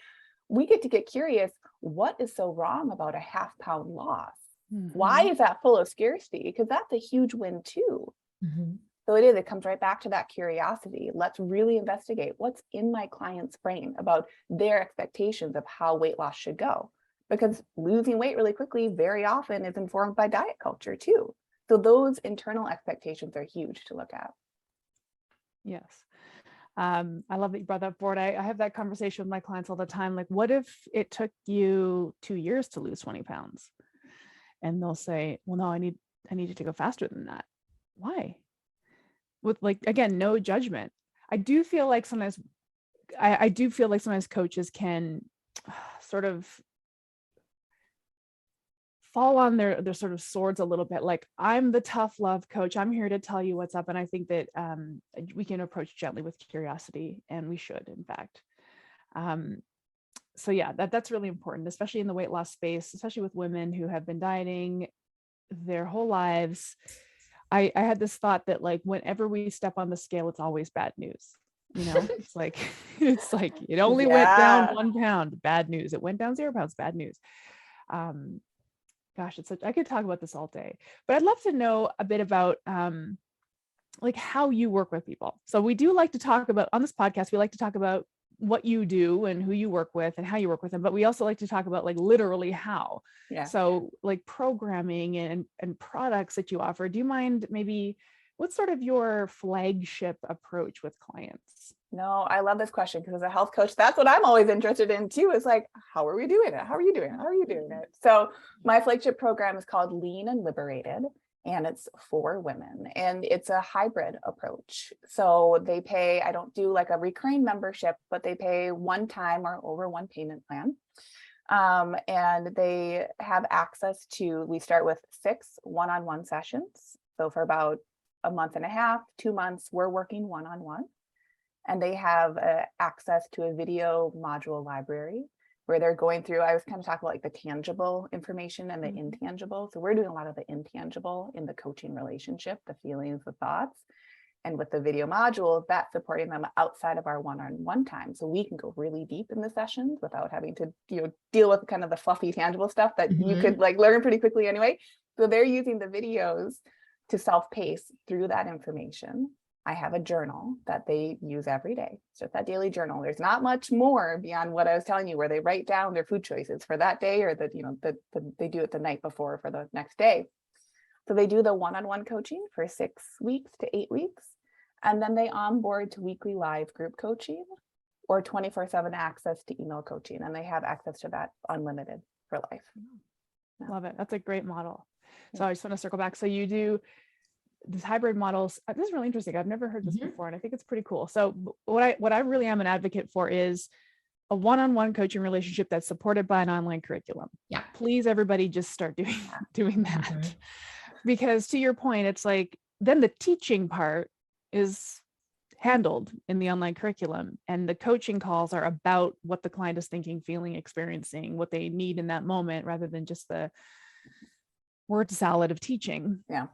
We get to get curious. What is so wrong about a half-pound loss? Why is that full of scarcity? Because that's a huge win too. So it comes right back to that curiosity. Let's really investigate what's in my client's brain about their expectations of how weight loss should go. Because losing weight really quickly very often is informed by diet culture too. So those internal expectations are huge to look at. Yes. I love that you brought that forward. I have that conversation with my clients all the time. Like, what if it took you 2 years to lose 20 pounds? And they'll say, well, no, I need to go faster than that. Why? With like, again, no judgment. I do feel like sometimes coaches can sort of fall on their sort of swords a little bit. Like, I'm the tough love coach. I'm here to tell you what's up. And I think that we can approach gently with curiosity, and we should, in fact. So yeah, that's really important, especially in the weight loss space, especially with women who have been dieting their whole lives. I had this thought that, like, whenever we step on the scale, it's always bad news. It's like it only went down 1 pound, bad news. It went down 0 pounds, bad news. Gosh, I could talk about this all day, but I'd love to know a bit about like how you work with people. So we do like to talk about, on this podcast, we like to talk about what you do and who you work with and how you work with them, but we also like to talk about, like, literally how. Yeah. So, like, programming and products that you offer. Do you mind, maybe, what's sort of your flagship approach with clients? No, I love this question, because as a health coach, that's what I'm always interested in too, is like, how are we doing it? How are you doing it? How are you doing it? So my flagship program is called Lean and Liberated, and it's for women, and it's a hybrid approach. So they pay, I don't do like a recurring membership, but they pay one time or over one payment plan. And they have access to, we start with 6 one-on-one sessions. So for about a month and a half, 2 months, we're working one-on-one. And they have access to a video module library where they're going through, I was kind of talking about like the tangible information and the intangible. So we're doing a lot of the intangible in the coaching relationship, the feelings, the thoughts. And with the video module, that's supporting them outside of our one-on-one time. So we can go really deep in the sessions without having to, deal with kind of the fluffy, tangible stuff that you could like learn pretty quickly anyway. So they're using the videos to self-pace through that information. I have a journal that they use every day. It's just that daily journal. There's not much more beyond what I was telling you, where they write down their food choices for that day, or they do it the night before for the next day. So they do the one-on-one coaching for 6 weeks to 8 weeks. And then they onboard to weekly live group coaching or 24/7 access to email coaching. And they have access to that unlimited for life. Love it. That's a great model. So I just want to circle back. So you do this hybrid models. This is really interesting. I've never heard this before, and I think it's pretty cool. So what I really am an advocate for is a one-on-one coaching relationship that's supported by an online curriculum. Yeah. Please, everybody, just start doing that. Because to your point, it's like, then the teaching part is handled in the online curriculum, and the coaching calls are about what the client is thinking, feeling, experiencing, what they need in that moment, rather than just the word salad of teaching. Yeah.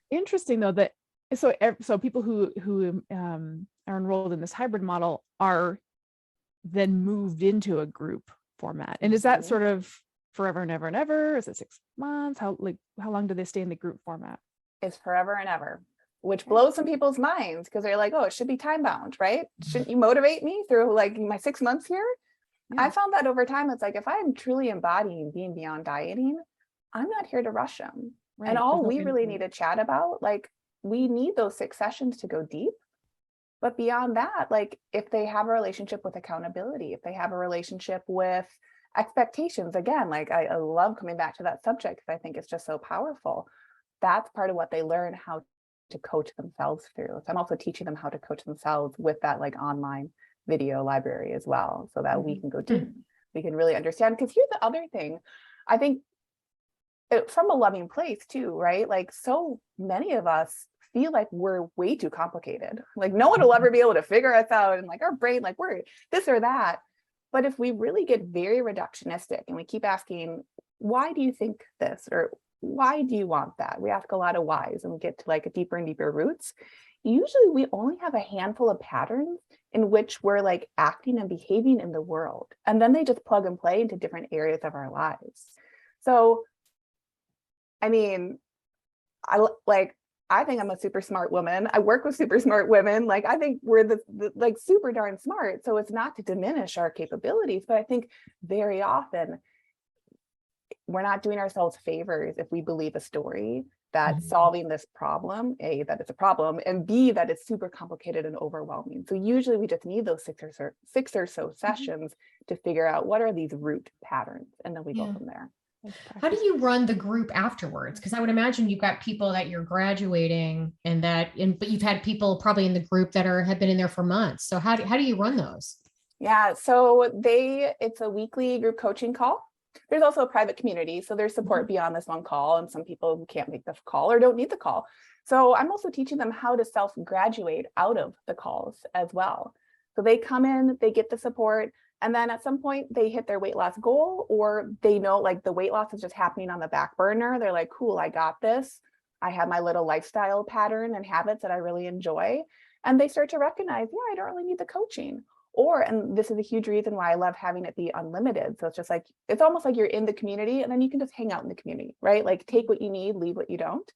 Interesting though, that so people who are enrolled in this hybrid model are then moved into a group format. And is that sort of forever and ever and ever? Is it 6 months? How long do they stay in the group format? It's forever and ever, which blows some people's minds, because they're like, oh, it should be time bound, right? Shouldn't you motivate me through like my 6 months here? Yeah. I found that over time, it's like, if I'm truly embodying being beyond dieting, I'm not here to rush them. Right. And all we really need to chat about, like, we need those 6 sessions to go deep. But beyond that, like, if they have a relationship with accountability, if they have a relationship with expectations, again, like I love coming back to that subject because I think it's just so powerful. That's part of what they learn how to coach themselves through. So I'm also teaching them how to coach themselves with that like online video library as well, so that we can go deep. We can really understand. Because here's the other thing, I think, from a loving place too, right? Like, so many of us feel like we're way too complicated. Like no one will ever be able to figure us out, and like our brain, like we're this or that. But if we really get very reductionistic and we keep asking, why do you think this? Or why do you want that? We ask a lot of whys, and we get to like a deeper and deeper roots. Usually we only have a handful of patterns in which we're like acting and behaving in the world. And then they just plug and play into different areas of our lives. So I mean, I think I'm a super smart woman. I work with super smart women. Like, I think we're the like super darn smart. So it's not to diminish our capabilities, but I think very often we're not doing ourselves favors if we believe a story that solving this problem, A, that it's a problem, and B, that it's super complicated and overwhelming. So usually we just need those six or so sessions to figure out what are these root patterns, and then we go from there. How do you run the group afterwards? Because I would imagine you've got people that you're graduating but you've had people probably in the group that have been in there for months. So how do you run those? Yeah, so it's a weekly group coaching call. There's also a private community, so there's support beyond this one call, and some people can't make the call or don't need the call. So I'm also teaching them how to self-graduate out of the calls as well. So they come in, they get the support, and then at some point they hit their weight loss goal, or they know like the weight loss is just happening on the back burner. They're like, cool, I got this. I have my little lifestyle pattern and habits that I really enjoy. And they start to recognize, yeah, I don't really need the coaching. Or, and this is a huge reason why I love having it be unlimited. So it's just like, it's almost like you're in the community and then you can just hang out in the community, right? Like take what you need, leave what you don't.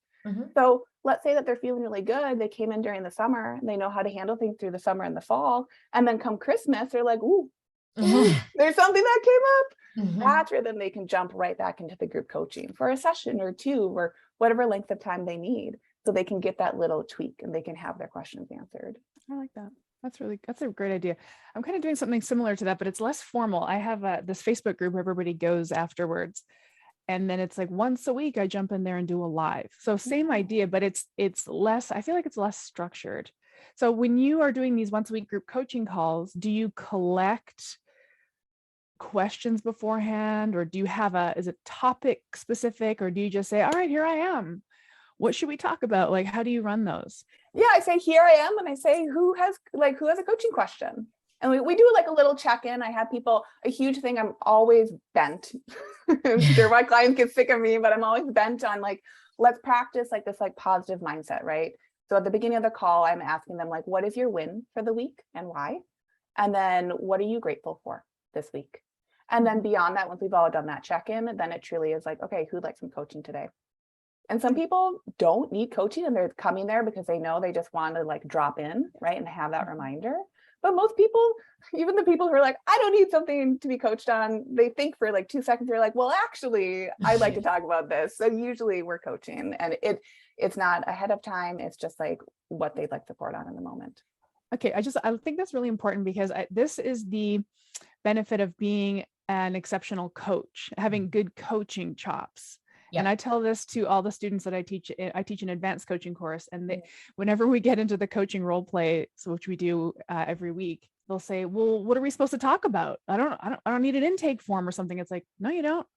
So let's say that they're feeling really good. They came in during the summer and they know how to handle things through the summer and the fall. And then come Christmas, they're like, ooh, there's something that came up. That's where then they can jump right back into the group coaching for a session or two or whatever length of time they need. So they can get that little tweak and they can have their questions answered. I like that. That's a great idea. I'm kind of doing something similar to that, but it's less formal. I have this Facebook group where everybody goes afterwards. And then it's like once a week I jump in there and do a live. So same idea, but it's less, I feel like it's less structured. So when you are doing these once a week group coaching calls, do you collect questions beforehand, or do you have is it topic specific, or do you just say, all right, here I am, what should we talk about? Like, how do you run those? Yeah, I say, here I am. And I say, who has a coaching question? And we do like a little check-in. I have people, a huge thing, I'm always bent. I'm sure my clients get sick of me, but I'm always bent on like, let's practice like this like positive mindset, right? So at the beginning of the call, I'm asking them like, what is your win for the week and why? And then what are you grateful for this week? And then beyond that, once we've all done that check-in, then it truly is like, okay, who'd like some coaching today? And some people don't need coaching and they're coming there because they know they just want to like drop in, right? And have that reminder. But most people, even the people who are like, I don't need something to be coached on, they think for like 2 seconds, they're like, well, actually, I'd like to talk about this. So usually we're coaching, and it's not ahead of time. It's just like what they'd like support on in the moment. Okay, I think that's really important because this is the benefit of being an exceptional coach, having good coaching chops. Yep. And I tell this to all the students that I teach an advanced coaching course. And whenever we get into the coaching role play, which we do every week, they'll say, well, what are we supposed to talk about? I don't need an intake form or something. It's like, no, you don't.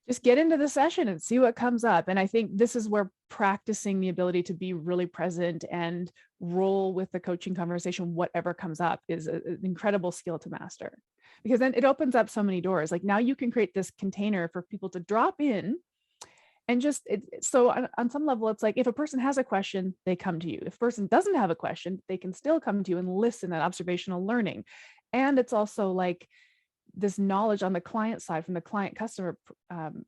Just get into the session and see what comes up. And I think this is where practicing the ability to be really present and roll with the coaching conversation, whatever comes up, is an incredible skill to master. Because then it opens up so many doors. Like now you can create this container for people to drop in and just, so on some level, it's like if a person has a question, they come to you. If a person doesn't have a question, they can still come to you and listen at observational learning. And it's also like this knowledge on the client side, from the client customer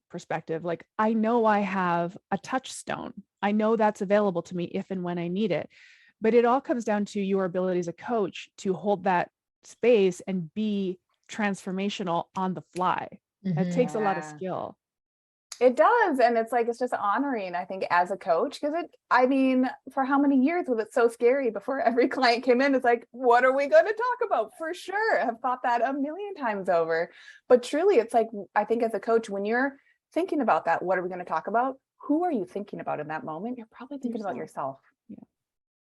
perspective. Like, I know I have a touchstone. I know that's available to me if and when I need it. But it all comes down to your ability as a coach to hold that space and be transformational on the fly. It takes a lot of skill. It does. And it's like, it's just honoring, I think, as a coach, because for how many years was it so scary before every client came in? It's like, what are we going to talk about? For sure. I've thought that a million times over. But truly, it's like, I think as a coach, when you're thinking about that, what are we going to talk about? Who are you thinking about in that moment? You're probably thinking about yourself.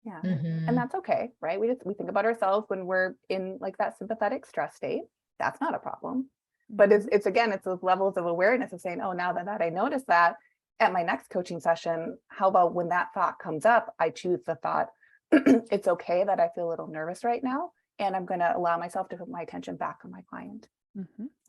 Yeah. And that's okay, right? We think about ourselves when we're in like that sympathetic stress state. That's not a problem. But it's those levels of awareness of saying, oh, now that I noticed that at my next coaching session, how about when that thought comes up, I choose the thought, it's okay that I feel a little nervous right now, and I'm going to allow myself to put my attention back on my client.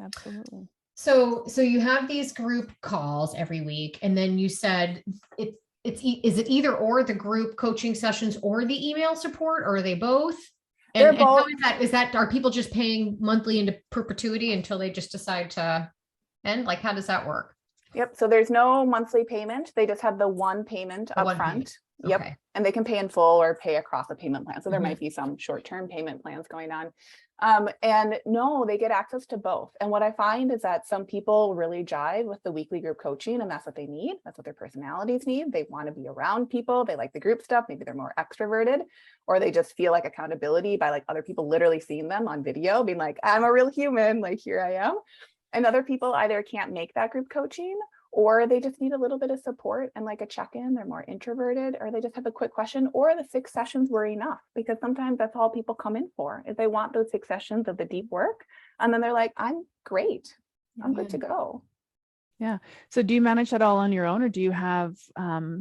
Absolutely. So you have these group calls every week, and then you said is it either or, the group coaching sessions or the email support, or are they both? And how is that, are people just paying monthly into perpetuity until they just decide to end? Like, how does that work? Yep. So there's no monthly payment. They just have the one payment upfront. Yep. Okay. And they can pay in full or pay across a payment plan. So there might be some short-term payment plans going on. And no, they get access to both. And what I find is that some people really jive with the weekly group coaching, and that's what they need. That's what their personalities need. They want to be around people. They like the group stuff. Maybe they're more extroverted, or they just feel like accountability by like other people literally seeing them on video, being like, I'm a real human, like here I am. And other people either can't make that group coaching, or they just need a little bit of support and like a check-in. They're more introverted, or they just have a quick question, or the 6 sessions were enough, because sometimes that's all people come in for, is they want those 6 sessions of the deep work. And then they're like, I'm great. I'm good to go. Yeah. So do you manage that all on your own, or do you have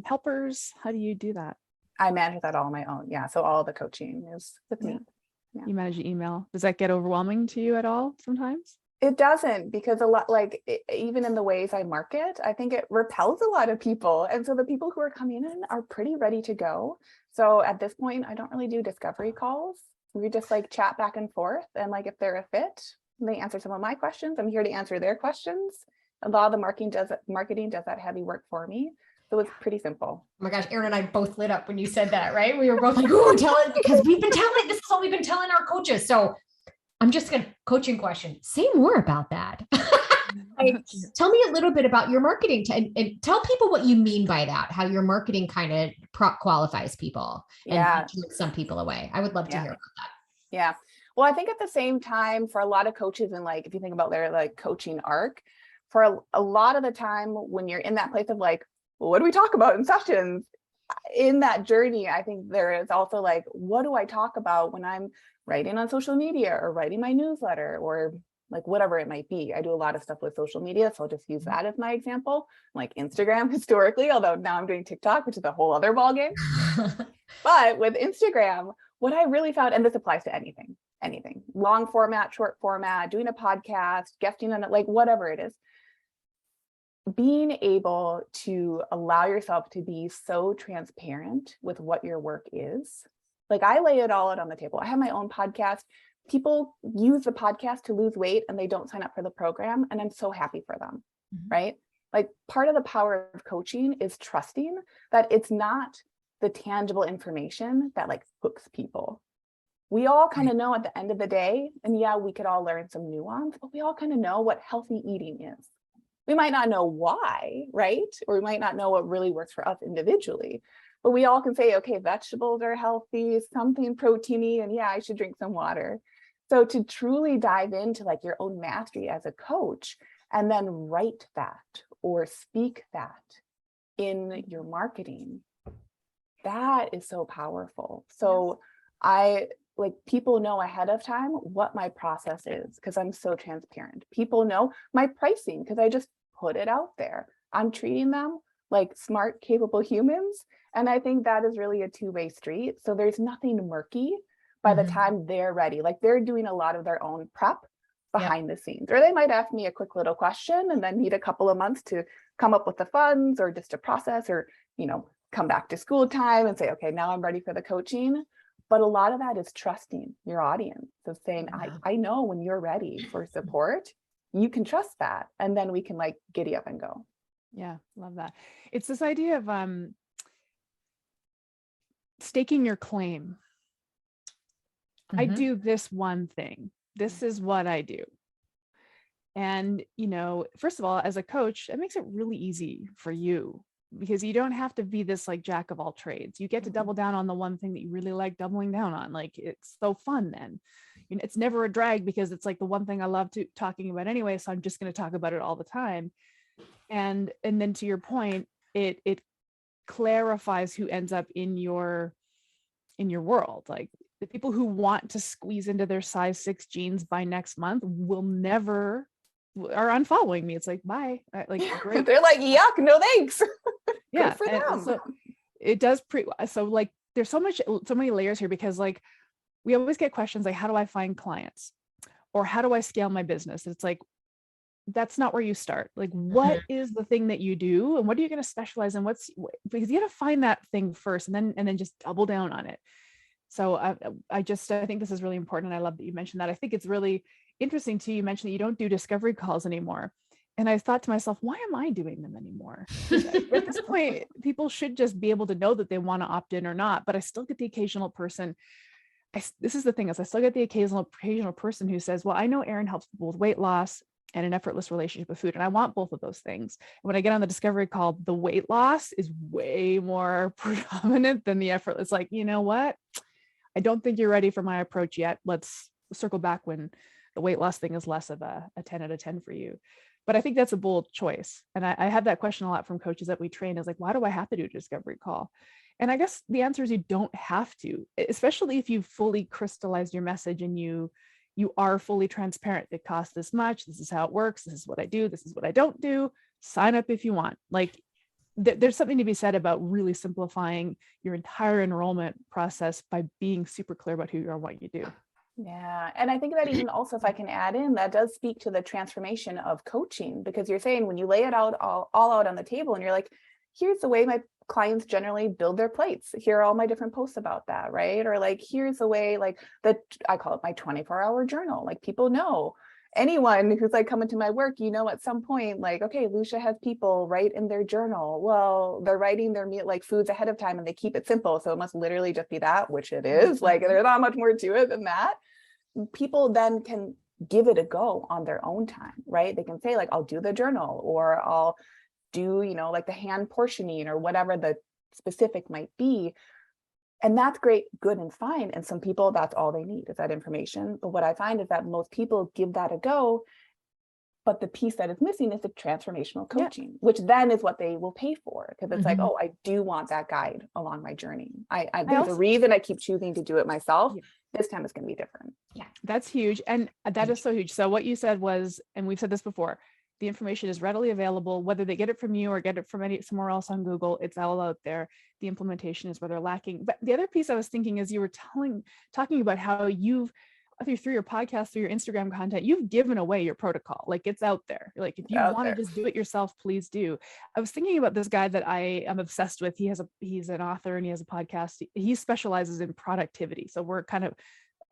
helpers? How do you do that? I manage that all on my own. Yeah. So all the coaching is with me. Yeah. You manage the email. Does that get overwhelming to you at all sometimes? It doesn't, because a lot, like even in the ways I market, I think it repels a lot of people. And so the people who are coming in are pretty ready to go. So at this point, I don't really do discovery calls. We just like chat back and forth. And like, if they're a fit, they answer some of my questions. I'm here to answer their questions. A lot of the marketing does that heavy work for me. So it's pretty simple. Oh my gosh, Erin and I both lit up when you said that, right? We were both like, oh, tell it, because this is what we've been telling our coaches. So I'm just going to coaching question. Say more about that. Tell me a little bit about your marketing and tell people what you mean by that, how your marketing kind of qualifies people and turns some people away. I would love to hear about that. Yeah. Well, I think at the same time, for a lot of coaches, and like, if you think about their like coaching arc, for a lot of the time when you're in that place of like, well, what do we talk about in sessions? In that journey, I think there is also like, what do I talk about when I'm writing on social media or writing my newsletter or like whatever it might be. I do a lot of stuff with social media, so I'll just use that as my example. Like Instagram historically, although now I'm doing TikTok, which is a whole other ballgame. But with Instagram, what I really found, and this applies to anything, long format, short format, doing a podcast, guesting on it, like whatever it is, being able to allow yourself to be so transparent with what your work is. Like I lay it all out on the table. I have my own podcast. People use the podcast to lose weight and they don't sign up for the program. And I'm so happy for them, right? Like part of the power of coaching is trusting that it's not the tangible information that like hooks people. We all kind of know at the end of the day, and yeah, we could all learn some nuance, but we all kind of know what healthy eating is. We might not know why, right? Or we might not know what really works for us individually, but we all can say, okay, vegetables are healthy, something proteiny, and yeah, I should drink some water. So to truly dive into like your own mastery as a coach and then write that or speak that in your marketing, that is so powerful. So I like people know ahead of time what my process is because I'm so transparent. People know my pricing because I just put it out there. I'm treating them like smart, capable humans. And I think that is really a two-way street. So there's nothing murky by the time they're ready. Like they're doing a lot of their own prep behind the scenes, or they might ask me a quick little question and then need a couple of months to come up with the funds or just to process or, you know, come back to school time and say, okay, now I'm ready for the coaching. But a lot of that is trusting your audience of saying, I know when you're ready for support, you can trust that. And then we can like giddy up and go. Yeah, love that. It's this idea of staking your claim. I do this one thing. This is what I do. And, you know, first of all, as a coach, it makes it really easy for you because you don't have to be this like jack of all trades. You get to double down on the one thing that you really like doubling down on. Like it's so fun then. You know, it's never a drag because it's like the one thing I love talking about anyway. So I'm just going to talk about it all the time. And then to your point, it clarifies who ends up in your world. Like the people who want to squeeze into their size 6 jeans by next month will never are unfollowing me. It's like, bye. Like great. They're like, yuck, no thanks. Yeah. Good for them. So it does so like there's so many layers here because like we always get questions like, how do I find clients? Or how do I scale my business? And it's like, that's not where you start. Like, what is the thing that you do? And what are you going to specialize in? Because you got to find that thing first and then just double down on it. So I think this is really important. And I love that you mentioned that. I think it's really interesting too. You mentioned that you don't do discovery calls anymore. And I thought to myself, why am I doing them anymore? At this point, people should just be able to know that they want to opt in or not. But I still get the occasional person. This is the thing is I still get the occasional person who says, well, I know Erin helps people with weight loss and an effortless relationship with food. And I want both of those things. And when I get on the discovery call, the weight loss is way more predominant than the effort. It's like, you know what? I don't think you're ready for my approach yet. Let's circle back when the weight loss thing is less of a 10 out of 10 for you. But I think that's a bold choice. And I have that question a lot from coaches that we train is like, why do I have to do a discovery call? And I guess the answer is you don't have to, especially if you've fully crystallized your message and you you are fully transparent. It costs this much. This is how it works. This is what I do. This is what I don't do. Sign up if you want. Like there's something to be said about really simplifying your entire enrollment process by being super clear about who you are and what you do. Yeah. And I think that even also, if I can add in, that does speak to the transformation of coaching, because you're saying when you lay it out all out on the table and you're like, here's the way my clients generally build their plates. Here are all my different posts about that, right? Or like, here's the way, like that I call it my 24-hour journal. Like people know, anyone who's like coming to my work, at some point, like, okay, Lucia has people write in their journal. Well, they're writing their meal, like foods ahead of time, and they keep it simple. So it must literally just be that, which it is. Like there's not much more to it than that. People then can give it a go on their own time, right? They can say like, I'll do the journal, or I'll do, like the hand portioning or whatever the specific might be. And that's great, good and fine. And some people, that's all they need is that information. But what I find is that most people give that a go, but the piece that is missing is the transformational coaching, which then is what they will pay for. Because it's like, oh, I do want that guide along my journey. There's a reason I keep choosing to do it myself. This time it's going to be different. Yeah, that's huge. And that is so huge. So what you said was, and we've said this before, the information is readily available, whether they get it from you or get it from somewhere else on Google, it's all out there. The implementation is where they're lacking. But the other piece I was thinking is you were talking about how you've, through your podcast, through your Instagram content, you've given away your protocol. Like it's out there. Like if you want to just do it yourself, please do. I was thinking about this guy that I am obsessed with. He's an author and he has a podcast. He specializes in productivity. So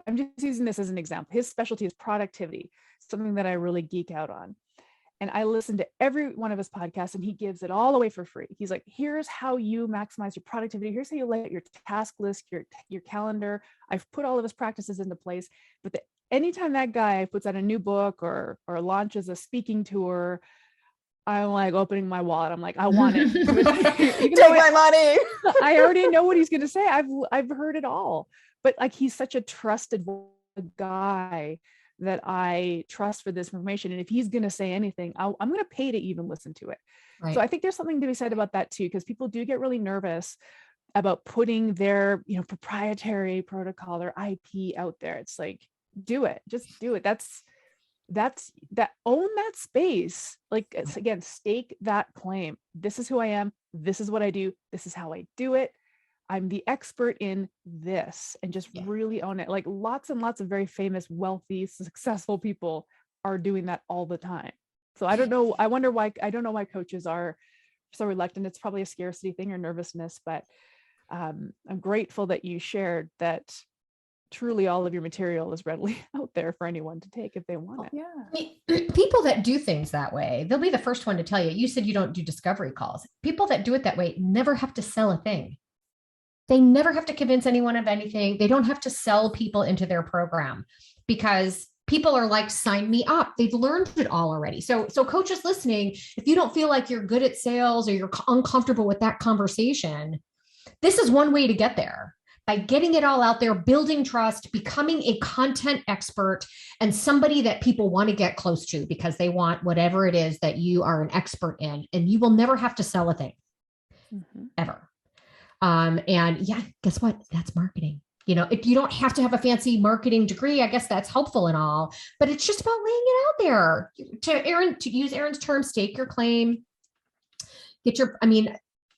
I'm just using this as an example. His specialty is productivity, something that I really geek out on. And I listen to every one of his podcasts and he gives it all away for free. He's like, here's how you maximize your productivity. Here's how you lay out your task list, your calendar. I've put all of his practices into place. But anytime that guy puts out a new book or launches a speaking tour, I'm like opening my wallet. I'm like, I want it. Take my money. I already know what he's going to say. I've heard it all. But like, he's such a trusted guy that I trust for this information. And if he's going to say anything, I'm going to pay to even listen to it. Right. So I think there's something to be said about that too, because people do get really nervous about putting their, proprietary protocol, their IP out there. It's like, do it, just do it. Own that space. Like, it's, again, stake that claim. This is who I am. This is what I do. This is how I do it. I'm the expert in this, and just really own it. Like lots and lots of very famous, wealthy, successful people are doing that all the time. So I don't know. I wonder why. I don't know why coaches are so reluctant. It's probably a scarcity thing or nervousness, but I'm grateful that you shared that truly all of your material is readily out there for anyone to take if they want it. Yeah. People that do things that way, they'll be the first one to tell you. You said you don't do discovery calls. People that do it that way never have to sell a thing. They never have to convince anyone of anything. They don't have to sell people into their program because people are like, sign me up. They've learned it all already. So coaches listening, if you don't feel like you're good at sales or you're uncomfortable with that conversation, this is one way to get there. By getting it all out there, building trust, becoming a content expert and somebody that people want to get close to because they want whatever it is that you are an expert in, and you will never have to sell a thing ever. And yeah, guess what? That's marketing. If you don't have to have a fancy marketing degree, I guess that's helpful and all, but it's just about laying it out there. To use Aaron's term, stake your claim,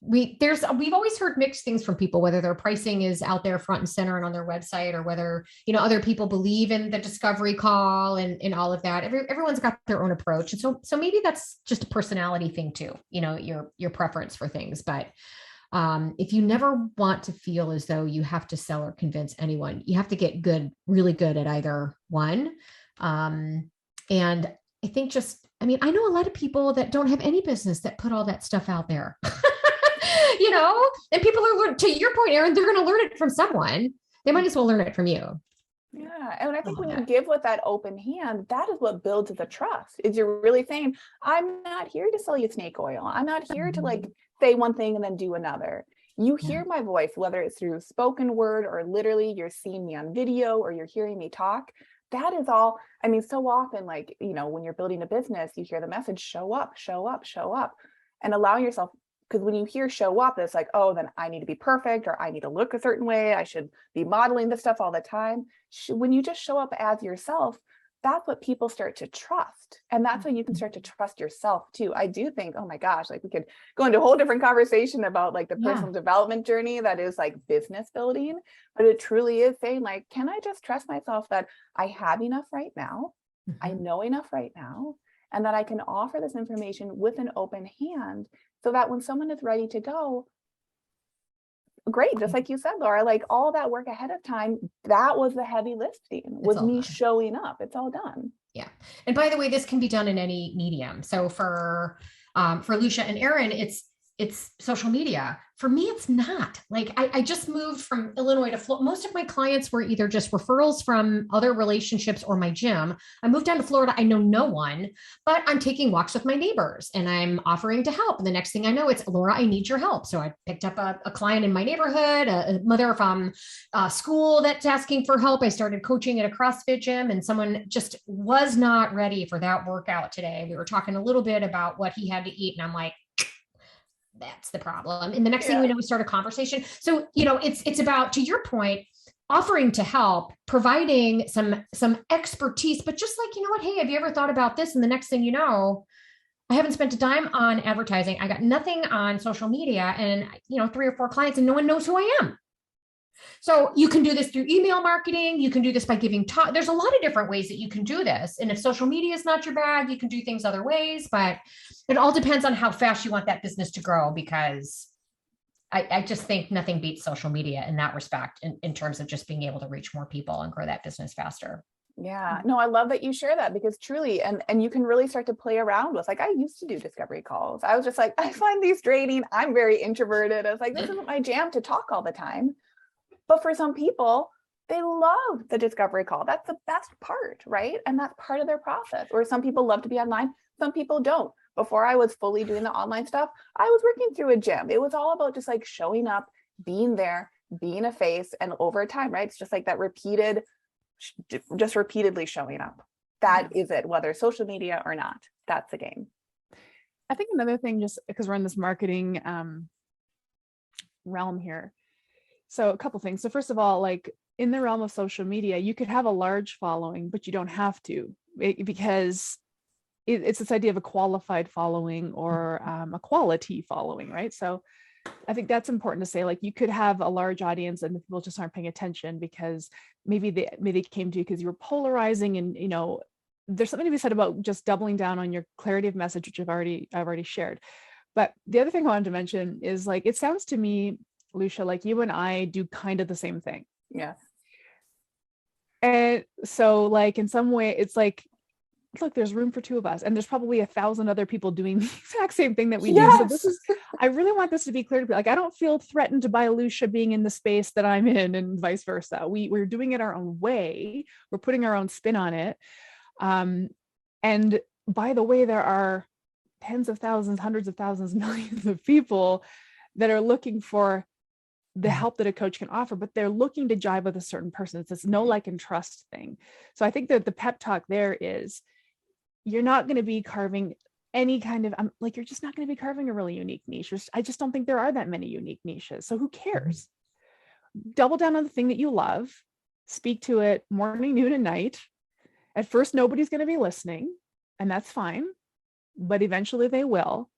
we've always heard mixed things from people, whether their pricing is out there front and center and on their website, or whether, other people believe in the discovery call and all of that. Everyone's got their own approach. And so maybe that's just a personality thing too, your preference for things. But if you never want to feel as though you have to sell or convince anyone, you have to get really good at either one. And I think I know a lot of people that don't have any business that put all that stuff out there, and people are learning, to your point, Aaron, they're going to learn it from someone. They might as well learn it from you. Yeah. And I think when you give with that open hand, that is what builds the trust, is you're really saying, I'm not here to sell you snake oil. I'm not here to say one thing and then do another. You hear my voice, whether it's through spoken word or literally you're seeing me on video or you're hearing me talk. That is all. So often, when you're building a business, you hear the message, show up, show up, show up, and allow yourself because when you hear show up, it's like, oh, then I need to be perfect, or I need to look a certain way. I should be modeling this stuff all the time. When you just show up as yourself, that's what people start to trust. And that's when you can start to trust yourself too. I do think, oh my gosh, like we could go into a whole different conversation about like the personal development journey that is like business building, but it truly is saying like, can I just trust myself that I have enough right now? I know enough right now, and that I can offer this information with an open hand so that when someone is ready to go, great, just like you said, Laura, like all that work ahead of time, that was the heavy lifting, was me showing up. It's all done. Yeah. And by the way, this can be done in any medium. So for Lucia and Erin, it's social media. For me, it's not. Like I just moved from Illinois to Florida. Most of my clients were either just referrals from other relationships or my gym. I moved down to Florida. I know no one, but I'm taking walks with my neighbors and I'm offering to help. And the next thing I know, it's Laura, I need your help. So I picked up a client in my neighborhood, a mother from school that's asking for help. I started coaching at a CrossFit gym, and someone just was not ready for that workout today. We were talking a little bit about what he had to eat. And I'm like, that's the problem. And the next thing we know, we start a conversation. So, it's about, to your point, offering to help, providing some expertise, but just like, you know what, hey, have you ever thought about this? And the next thing you know, I haven't spent a dime on advertising. I got nothing on social media and, 3 or 4 clients and no one knows who I am. So you can do this through email marketing. You can do this by giving talk. There's a lot of different ways that you can do this. And if social media is not your bag, you can do things other ways, but it all depends on how fast you want that business to grow, because I just think nothing beats social media in that respect, in terms of just being able to reach more people and grow that business faster. Yeah, no, I love that you share that, because truly, and you can really start to play around with, like, I used to do discovery calls. I was just like, I find these draining. I'm very introverted. I was like, this isn't my jam to talk all the time. But for some people, they love the discovery call. That's the best part, right? And that's part of their process. Or some people love to be online. Some people don't. Before I was fully doing the online stuff, I was working through a gym. It was all about just like showing up, being there, being a face, and over time, right? It's just like that just repeatedly showing up. That is it, whether social media or not. That's the game. I think another thing, just because we're in this marketing realm here. So a couple things. So first of all, like in the realm of social media, you could have a large following, but you don't have to, because it's this idea of a qualified following or a quality following, right? So I think that's important to say. Like you could have a large audience and people just aren't paying attention because maybe they came to you because you were polarizing, and there's something to be said about just doubling down on your clarity of message, which I've already shared. But the other thing I wanted to mention is, like, it sounds to me, Lucia, like you and I do kind of the same thing. Yeah. And so like in some way it's like, look, there's room for 2 of us, and there's probably 1,000 other people doing the exact same thing that we do. So this is, I really want this to be clear to be like, I don't feel threatened by Lucia being in the space that I'm in, and vice versa. We're doing it our own way. We're putting our own spin on it. And by the way, there are tens of thousands, hundreds of thousands, millions of people that are looking for the help that a coach can offer, but they're looking to jive with a certain person. It's this know, like, and trust thing. So I think that the pep talk there is, you're not going to be carving any kind of, you're just not going to be carving a really unique niche. I just don't think there are that many unique niches. So who cares? Double down on the thing that you love, speak to it morning, noon, and night. At first, nobody's going to be listening, and that's fine, but eventually they will.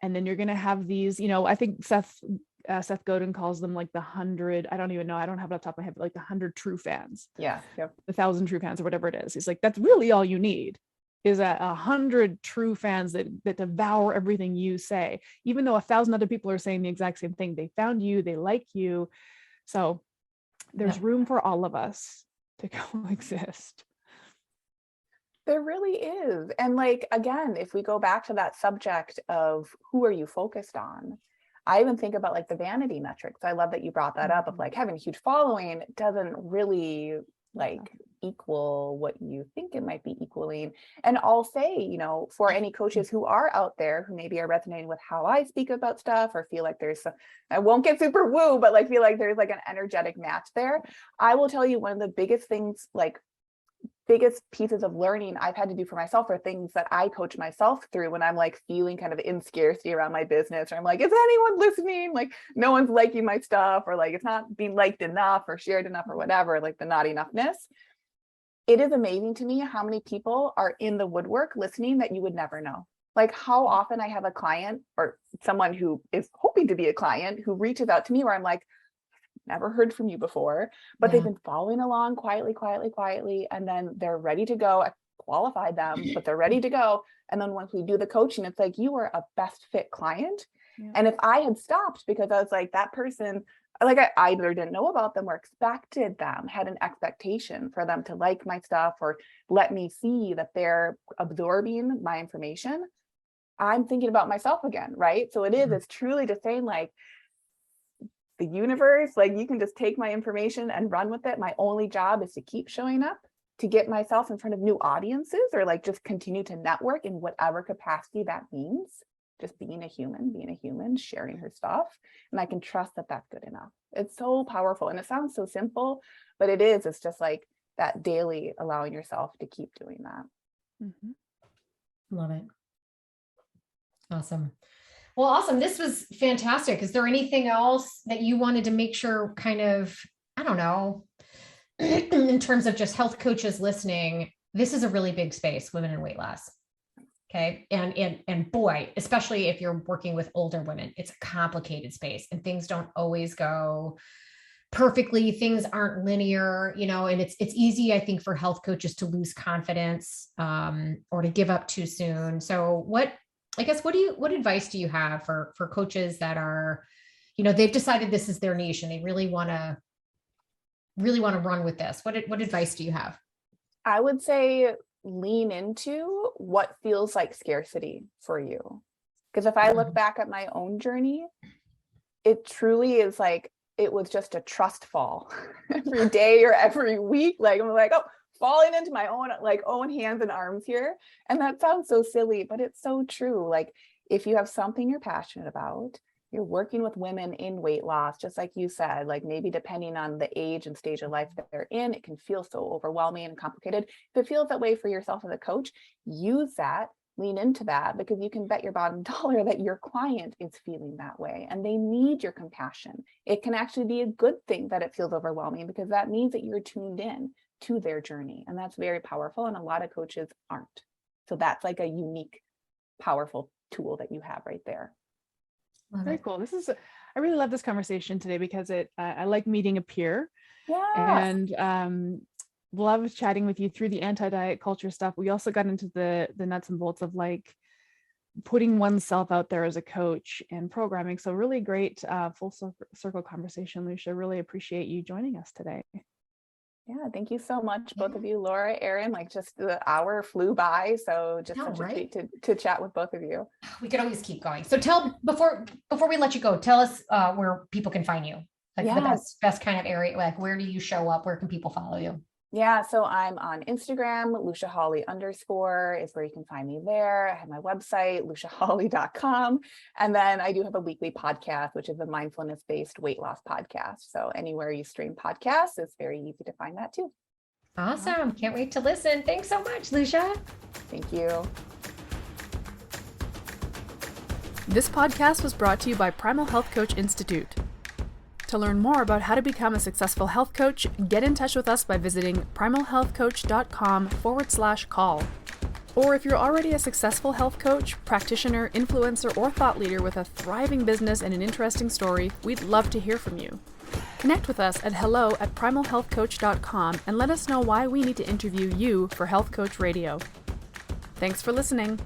And then you're going to have these, I think Seth Godin calls them like the 100, I don't even know, I don't have it off the top of my head, but like the 100 true fans. Yeah. Yep. The 1,000 true fans, or whatever it is. He's like, that's really all you need, is 100 true fans that devour everything you say, even though 1,000 other people are saying the exact same thing. They found you, they like you. So there's room for all of us to coexist. There really is. And like, again, if we go back to that subject of who are you focused on, I even think about like the vanity metrics. I love that you brought that up, of like having a huge following doesn't really like equal what you think it might be equaling. And I'll say, for any coaches who are out there who maybe are resonating with how I speak about stuff, or feel like I won't get super woo, but like feel like there's like an energetic match there. I will tell you, one of the biggest things, like biggest pieces of learning I've had to do for myself are things that I coach myself through when I'm like feeling kind of in scarcity around my business, or I'm like, is anyone listening? Like no one's liking my stuff, or like it's not being liked enough or shared enough or whatever, like the not enoughness. It is amazing to me how many people are in the woodwork listening that you would never know. Like how often I have a client or someone who is hoping to be a client who reaches out to me where I'm like, never heard from you before, but they've been following along quietly, and then they're ready to go. I qualified them, but they're ready to go. And then once we do the coaching, it's like, you are a best fit client. Yeah. And if I had stopped because I was like, that person, like I either didn't know about them or expected them, had an expectation for them to like my stuff or let me see that they're absorbing my information, I'm thinking about myself again, right? So it's truly just saying like, the universe, like you can just take my information and run with it. My only job is to keep showing up, to get myself in front of new audiences, or like just continue to network in whatever capacity that means. Just being a human, sharing her stuff. And I can trust that that's good enough. It's so powerful. And it sounds so simple, but it's just like that daily allowing yourself to keep doing that. Mm-hmm. Love it. Awesome. Well, awesome. This was fantastic. Is there anything else that you wanted to make sure kind of, I don't know, in terms of just health coaches listening, this is a really big space, women in weight loss. Okay. And boy, especially if you're working with older women, it's a complicated space and things don't always go perfectly. Things aren't linear, and it's easy, I think, for health coaches to lose confidence, or to give up too soon. So what advice do you have for coaches that are, they've decided this is their niche and they really want to run with this? What advice do you have? I would say lean into what feels like scarcity for you. Because if I look back at my own journey, it truly is like, it was just a trust fall every day or every week. Like I'm like, falling into my own hands and arms here. And that sounds so silly, but it's so true. Like if you have something you're passionate about, you're working with women in weight loss, just like you said, like maybe depending on the age and stage of life that they're in, it can feel so overwhelming and complicated. If it feels that way for yourself as a coach, use that, lean into that, because you can bet your bottom dollar that your client is feeling that way and they need your compassion. It can actually be a good thing that it feels overwhelming, because that means that you're tuned in to their journey. And that's very powerful. And a lot of coaches aren't. So that's like a unique, powerful tool that you have right there. Very cool. I really love this conversation today because I like meeting a peer. Yeah. And love chatting with you through the anti-diet culture stuff. We also got into the nuts and bolts of like putting oneself out there as a coach and programming. So really great full circle conversation, Lucia. Really appreciate you joining us today. Yeah, thank you so much, both of you, Laura, Erin. Like just the hour flew by, so just such a treat to chat with both of you. We could always keep going. So before we let you go, tell us where people can find you. Like the best kind of area. Like where do you show up? Where can people follow you? Yeah, so I'm on Instagram, Lucia Hawley _ is where you can find me there. I have my website, luciahawley.com. And then I do have a weekly podcast, which is a mindfulness-based weight loss podcast. So anywhere you stream podcasts, it's very easy to find that too. Awesome. Can't wait to listen. Thanks so much, Lucia. Thank you. This podcast was brought to you by Primal Health Coach Institute. To learn more about how to become a successful health coach, get in touch with us by visiting primalhealthcoach.com/call. Or if you're already a successful health coach, practitioner, influencer, or thought leader with a thriving business and an interesting story, we'd love to hear from you. Connect with us at hello@primalhealthcoach.com and let us know why we need to interview you for Health Coach Radio. Thanks for listening.